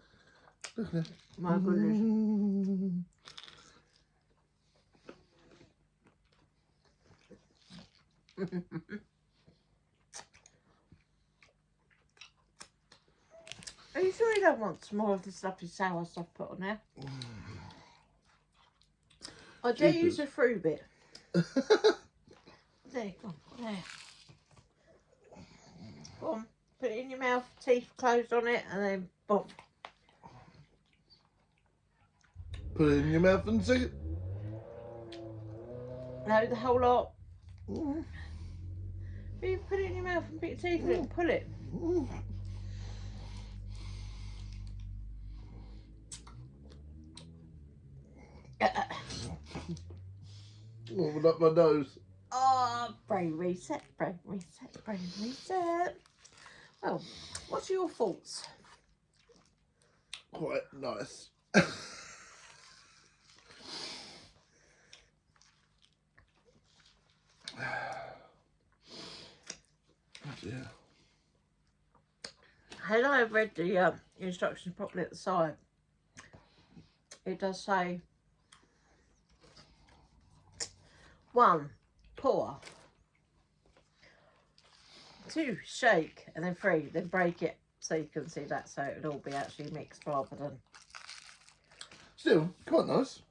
look at that. My goodness. Are you sure you don't want some more of the stuffy sour stuff put on there? I do use a fruit bit. There, go on, there. Go on, put it in your mouth, teeth closed on it, and then boom. Put it in your mouth and sing it. No, the whole lot. Mm. You put it in your mouth and put your teeth in it and pull it. Mm. Warming up my nose. Oh, brain reset, brain reset, brain reset. Well, what's your thoughts? Quite nice. Yeah. Had I read the instructions properly at the side, it does say 1, pour, 2, shake, and then 3, then break it so you can see that, so it would all be actually mixed rather than... Still, quite nice.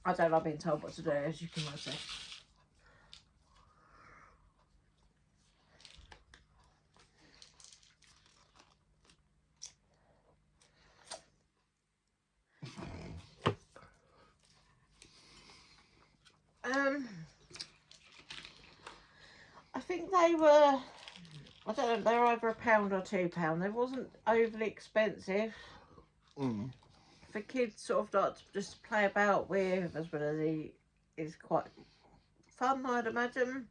I don't like being told what to do, as you can well see. I think they were, I don't know, they were either £1 or £2. They wasn't overly expensive. Mm. For kids sort of like to just play about with, as well as he is quite fun, I'd imagine.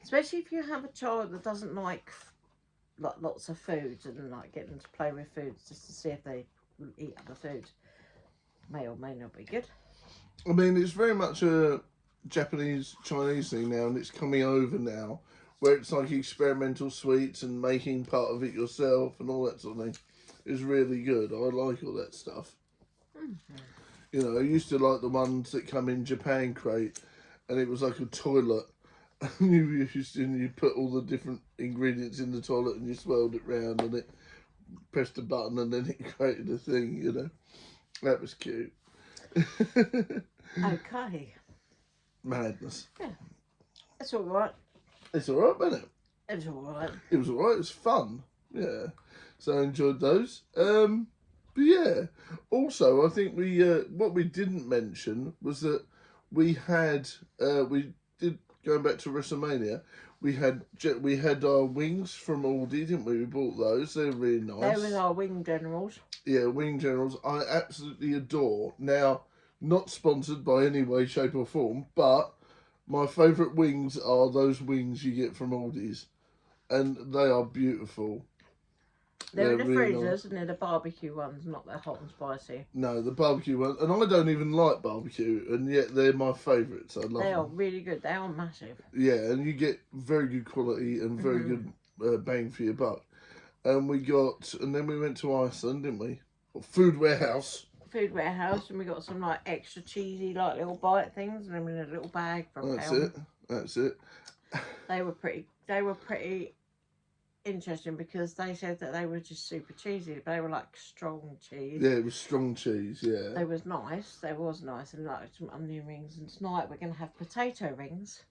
Especially if you have a child that doesn't like lots of foods and like get them to play with foods just to see if they will eat other food. May or may not be good. I mean, it's very much a Japanese, Chinese thing now, and it's coming over now, where it's like experimental sweets and making part of it yourself and all that sort of thing. Is really good. I like all that stuff. Mm-hmm. You know, I used to like the ones that come in Japan crate, and it was like a toilet. And you put all the different ingredients in the toilet, and you swirled it round, and it pressed a button, and then it created a thing. You know, that was cute. Okay. Madness. Yeah. It's alright. It's all right, wasn't it? It's alright. It was all right. It was fun. Yeah. So I enjoyed those. But yeah. Also, I think we what we didn't mention was that we had going back to Wrestlemania. We had our wings from Aldi, didn't we? We bought those. They're really nice. They were our wing generals. Yeah, wing generals. I absolutely adore. Now, not sponsored by any way, shape, or form, but my favourite wings are those wings you get from Aldi's, and they are beautiful. They're in the really freezers, and they're the barbecue ones, not the hot and spicy. No, the barbecue ones, and I don't even like barbecue, and yet they're my favourites. I love They are them. really good. They are massive. Yeah, and you get very good quality and very good bang for your buck. And then we went to Iceland, didn't we? Food Warehouse. Food Warehouse, and we got some like extra cheesy, like little bite things, and them in a little bag for a pound. That's it. They were pretty interesting because they said that they were just super cheesy, but they were like strong cheese. Yeah, it was strong cheese. Yeah, They was nice. They was nice, and like some onion rings. And tonight we're gonna have potato rings.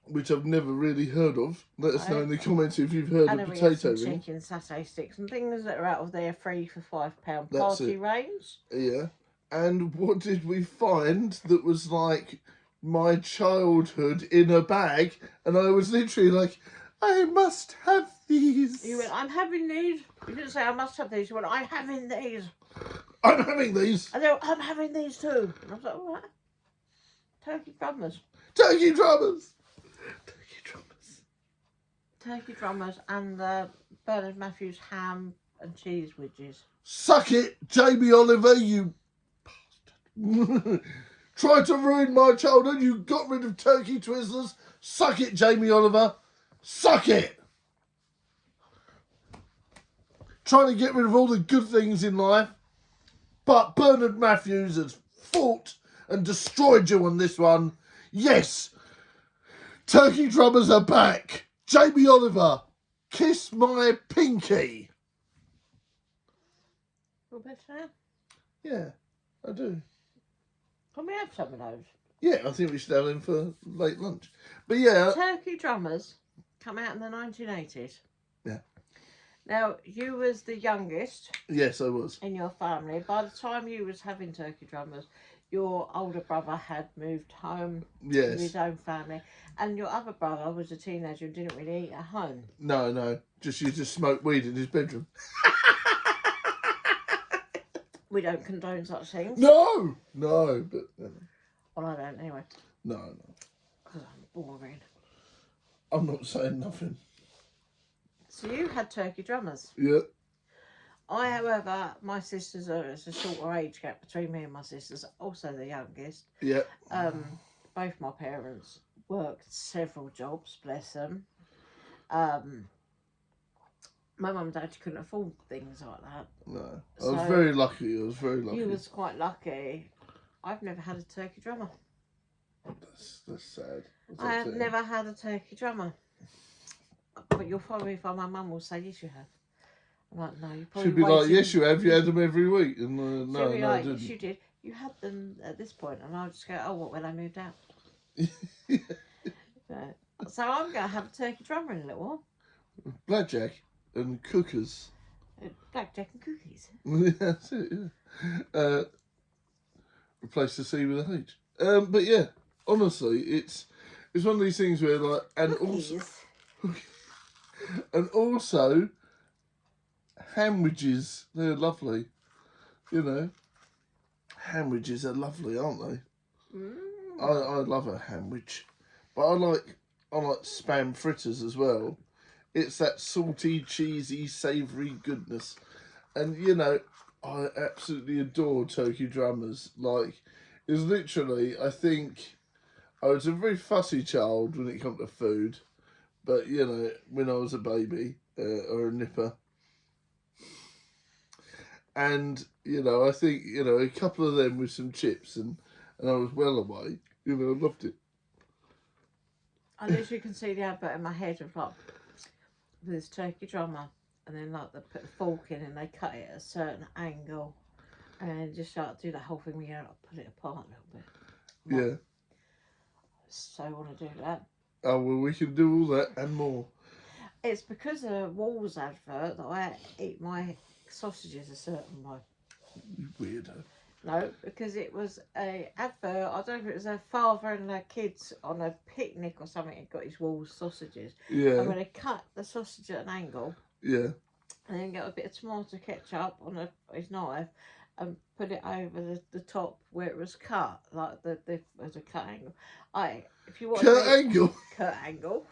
which I've never really heard of. Let us know Right. in the comments if you've heard And of then we had potato some rings. chicken satay sticks and things that are out of their 3 for £5 That's party it. range. Yeah. And what did we find that was like my childhood in a bag? And I was literally like, I must have these. You went, I'm having these. You didn't say I must have these. You went, I'm having these. I'm having these. And they went, I'm having these too. And I was like, all right. Turkey drummers. Turkey drummers. Turkey drummers. Turkey drummers and the Bernard Matthews ham and cheese wedges. Suck it, Jamie Oliver, you bastard. Tried to ruin my childhood. You got rid of turkey twizzlers. Suck it, Jamie Oliver. Suck it. Trying to get rid of all the good things in life. But Bernard Matthews has fought and destroyed you on this one. Yes. Turkey drummers are back. Jamie Oliver, kiss my pinky. Feel better now? Yeah, I do. Can we have some of those? Yeah, I think we should have them for late lunch. But yeah, Turkey drummers come out in the 1980s. Yeah. Now, you was the youngest yes, I was. in your family. By the time you was having turkey drummers, your older brother had moved home with his Yes. own family. And your other brother was a teenager and didn't really eat at home. No. Just used to smoke weed in his bedroom. We don't condone such things. No, but Well, I don't anyway, no. because I'm boring. I'm not saying nothing. So you had turkey drummers. Yeah. I, however, my sisters there's a shorter age gap between me and my sisters, also the youngest. Yeah. Both my parents worked several jobs, bless them. My mum and dad couldn't afford things like that. No. I So- was very lucky. You was quite lucky. I've never had a turkey drummer. That's sad. That's I have upsetting. never had a turkey drummer. But you'll probably find my mum will say, yes, you have. I'm like, no, you probably She'd be like, waited- yes, you have. You had them every week. And She'll no, be no, I like, didn't. yes, you did. You had them at this point. And I'll just go, oh, what, when I moved out? So I'm going to have a turkey drummer in a little while. Blackjack and cookers. Blackjack and cookies. That's it, yeah. Replace the C with a H. But yeah, honestly, it's one of these things where like, and also, sandwiches, they're lovely. You know, sandwiches are lovely, aren't they? I love a sandwich, but I like spam fritters as well. It's that salty, cheesy, savoury goodness. And, you know, I absolutely adore turkey drummers. Like, it's literally, I think, I was a very fussy child when it came to food. But, you know, when I was a baby, or a nipper. And, you know, I think, you know, a couple of them with some chips and I was well away. You know, I loved it. I literally can see the advert in my head of like this turkey drummer, and then like they put the fork in and they cut it at a certain angle, and then just like do the whole thing. You know, like put it apart a little bit. Yeah. So I want to do that. Oh, well, we can do all that and more. It's because of Wall's advert that I eat my sausages a certain way. You weirdo. No, because it was a advert. I don't know if it was a father and their kids on a picnic or something. He got his Wall's sausages. Yeah. And when they cut the sausage at an angle, Yeah. and then get a bit of tomato ketchup on his knife and put it over the top where it was cut, like the as a cut angle. If you watch Cut it, angle. cut angle.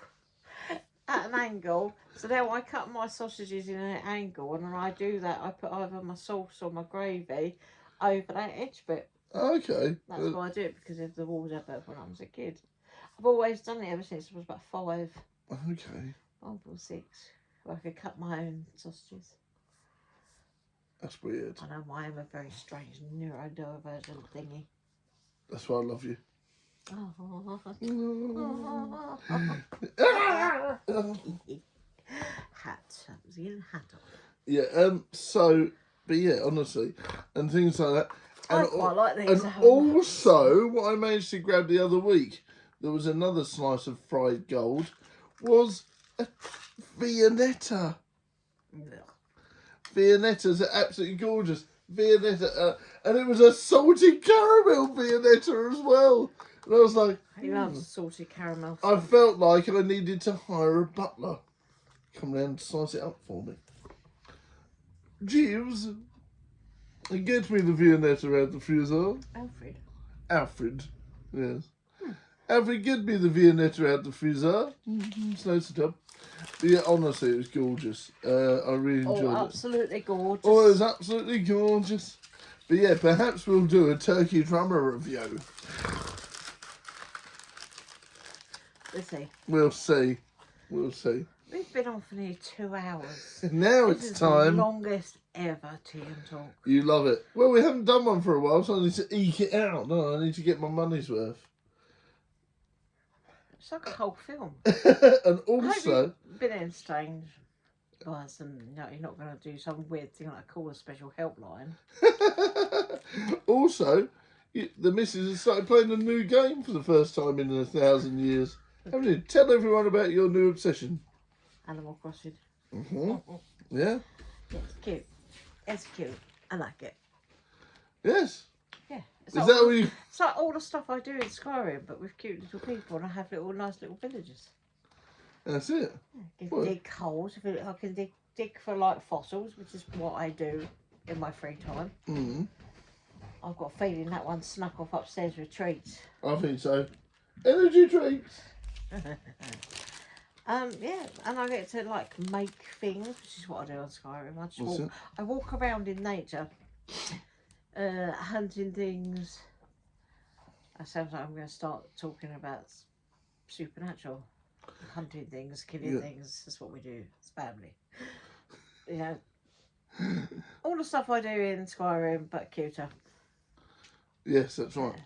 At an angle, so now I cut my sausages in an angle, and when I do that, I put either my sauce or my gravy over that edge bit. Okay. That's why I do it, because of the Walls advert when I was a kid. I've always done it ever since I was about 5, Okay. 5 or 6, where I could cut my own sausages. That's weird. I know I am a very strange neurodivergent thingy. That's why I love you. Hat. That was the hat on. Yeah. So, but yeah, honestly, and things like that. I And, quite like these. and also, what I managed to grab the other week, there was another slice of fried gold, was a Viennetta. Viennetta's are absolutely gorgeous. Viennetta, and it was a salted caramel Viennetta as well. And I was like, He loves salted caramel. I felt like I needed to hire a butler. Come round and slice it up for me. Jeeves, get me the Viennetta out the freezer. Alfred, yes. Alfred, get me the Viennetta out the freezer. Slice it up. But yeah, honestly, it was gorgeous. I really enjoyed it. Absolutely gorgeous. Oh, it was absolutely gorgeous. But yeah, perhaps we'll do a turkey drummer review. Let's see. We'll see. We'll see. We've been on for nearly 2 hours. Now This it's is time. the longest ever tea and talk. You love it. Well, we haven't done one for a while, so I need to eke it out. No, I need to get my money's worth. It's like a whole film. And I also, hope you've been entertained by some. No, you're not going to do some weird thing like call a special helpline. also, the missus has started playing a new game for the first time in 1,000 years. Haven't you? Tell everyone about your new obsession. Animal Crossing. Yeah? It's cute. It's cute. I like it. Yes. Yeah. It's Is like that all, what you... it's like all the stuff I do in Skyrim, but with cute little people, and I have nice little villages. That's it. I can What? dig holes. I can dig for like fossils, which is what I do in my free time. Mm. I've got a feeling that one snuck off upstairs with treats. I think so. Energy drinks. Yeah, and I get to like make things, which is what I do on Skyrim. I just What's walk, I walk around in nature, hunting things. That sounds like I'm going to start talking about supernatural, hunting things, killing things. That's what we do. It's family. You know, all the stuff I do in Skyrim, but cuter. Yes, that's right.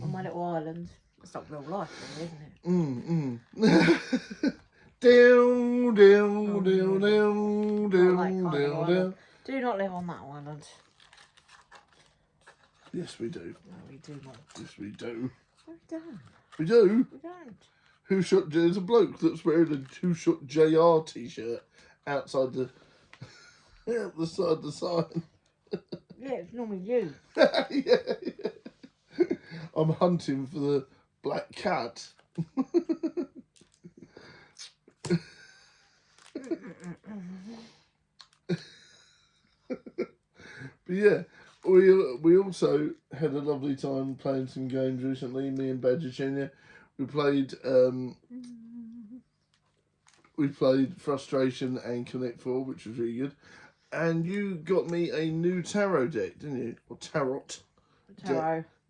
On my little island. It's not real life, really, isn't it? Down, Not that down, kind of down, island. down. Do not live on that island. Yes, we do. No, we do not. Yes, we do. No, we don't. We do. We don't. Who shot? There's a bloke that's wearing a Who Shot JR t-shirt outside the out the side of the sign. Yeah, it's normally you. Yeah. I'm hunting for the black cat. But yeah, we also had a lovely time playing some games recently. Me and Badger Junior, we played Frustration and Connect 4, which was really good. And you got me a new tarot deck, didn't you? Or tarot.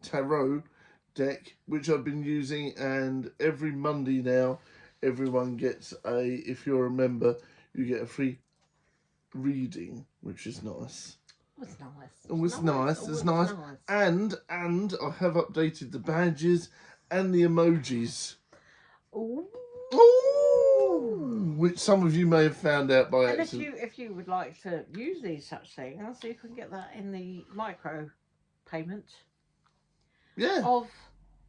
Tarot deck, which I've been using, and every Monday now, everyone gets if you're a member, you get a free reading, which is nice. It's nice. Oh, it's nice. It's nice. And I have updated the badges and the emojis. Ooh. Ooh, which some of you may have found out by And accident. if you would like to use these such things, so you can get that in the micro payment Yeah. of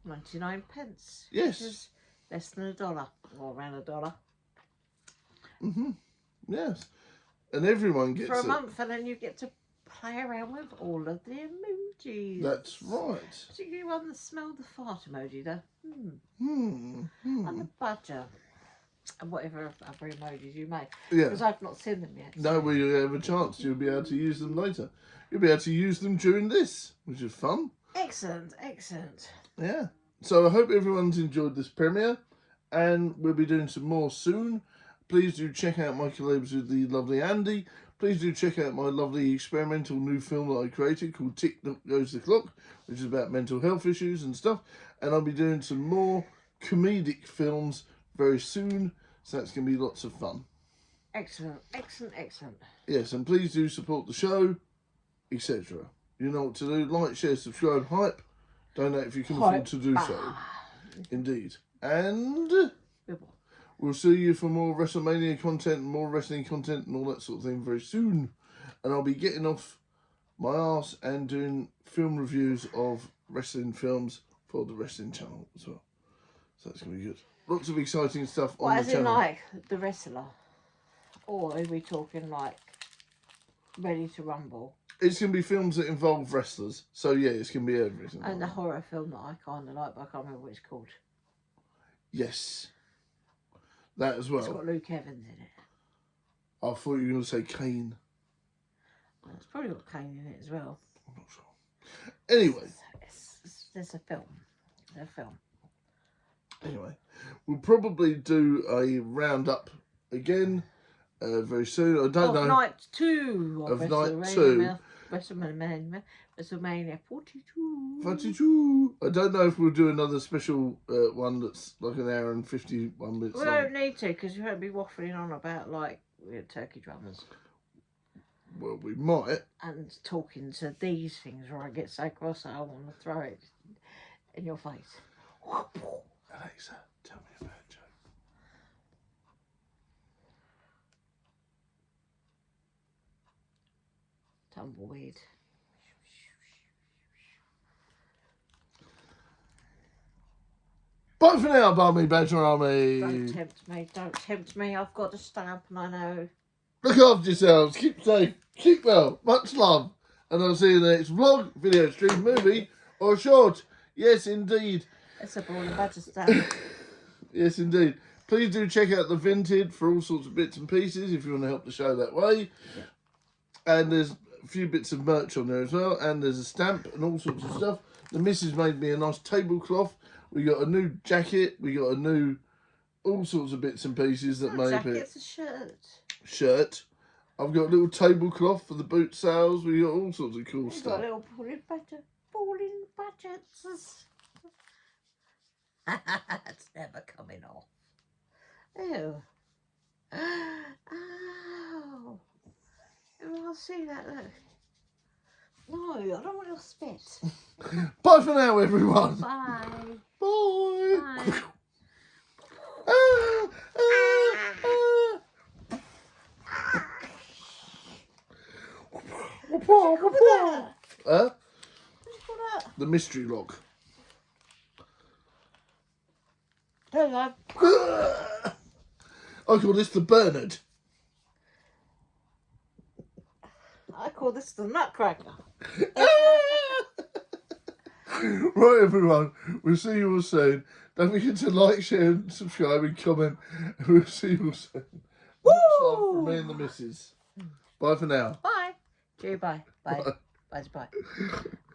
99 pence. Yes. Which is less than $1, or around $1. Yes. And everyone gets For a it. month, and then you get to play around with all of the emojis. That's right. Particularly one that smelled the fart emoji, the Hmm. and the badger, and whatever other emojis you made. Yeah. Because I've not seen them yet. No, we have a chance. You'll be able to use them later. You'll be able to use them during this, which is fun. Excellent, excellent. Yeah. So I hope everyone's enjoyed this premiere, and we'll be doing some more soon. Please do check out my collabs with the lovely Andy. Please do check out my lovely experimental new film that I created called Tick Goes the Clock, which is about mental health issues and stuff. And I'll be doing some more comedic films very soon, so that's going to be lots of fun. Excellent, excellent, excellent. Yes, and please do support the show, etc. You know what to do. Like, share, subscribe, hype. Donate if you can afford to do so. Indeed. And we'll see you for more Wrestlemania content, more wrestling content and all that sort of thing very soon. And I'll be getting off my arse and doing film reviews of wrestling films for the wrestling channel as well. So that's going to be good. Lots of exciting stuff on the As in channel. like the wrestler? Or are we talking like Ready to Rumble? It's going to be films that involve wrestlers. So yeah, it's going to be everything. And the horror film that I kind of like, but I can't remember what it's called. Yes. That as well. It's got Luke Evans in it. I thought you were going to say Kane. Well, it's probably got Kane in it as well. I'm not sure. Anyway. There's a film. There's a film. Anyway, we'll probably do a roundup again very soon. I don't know. Night 2 Of night 2. WrestleMania 42. 42. I don't know if we'll do another special one that's like an hour and 51 minutes We long. don't need to, because you won't be waffling on about like turkey drummers Well, we might. and talking to these things where I get so cross that I want to throw it in your face. Alexa, tell me about a joke. Tumbleweed. Bye for now, Barmy Badger Army. Don't tempt me, don't tempt me. I've got a stamp and I know. Look after yourselves. Keep safe. Keep well. Much love. And I'll see you in the next vlog, video, stream, movie, or short. Yes, indeed. It's a brawling badger stamp. Yes, indeed. Please do check out the Vinted for all sorts of bits and pieces if you want to help the show that way. Yeah. And there's a few bits of merch on there as well. And there's a stamp and all sorts of stuff. The missus made me a nice tablecloth. We got a new jacket. We got a new all sorts of bits and pieces that made it. It's a shirt. Shirt. I've got a little tablecloth for the boot sales. We got all sorts of cool You've stuff. got a little falling budgets. It's never coming off. Ew. Ow. Oh, I'll see that, look. No, I don't want your spit. Bye for now, everyone. Bye. Bye. Bye. Ah, ah, ah. Huh? The mystery lock. Hello. I call this the Bernard. I call this the Nutcracker. Right, everyone. We'll see you all soon. Don't forget to like, share, and subscribe and comment. And we'll see you all soon. Much love from me and the missus. Bye for now. Bye. Okay, bye. Bye. Bye. Bye.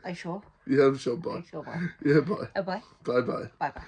Are you sure? Yeah, I'm sure. Are Bye. you sure? Bye. Yeah, bye. Oh, bye. Bye bye. Bye. Bye.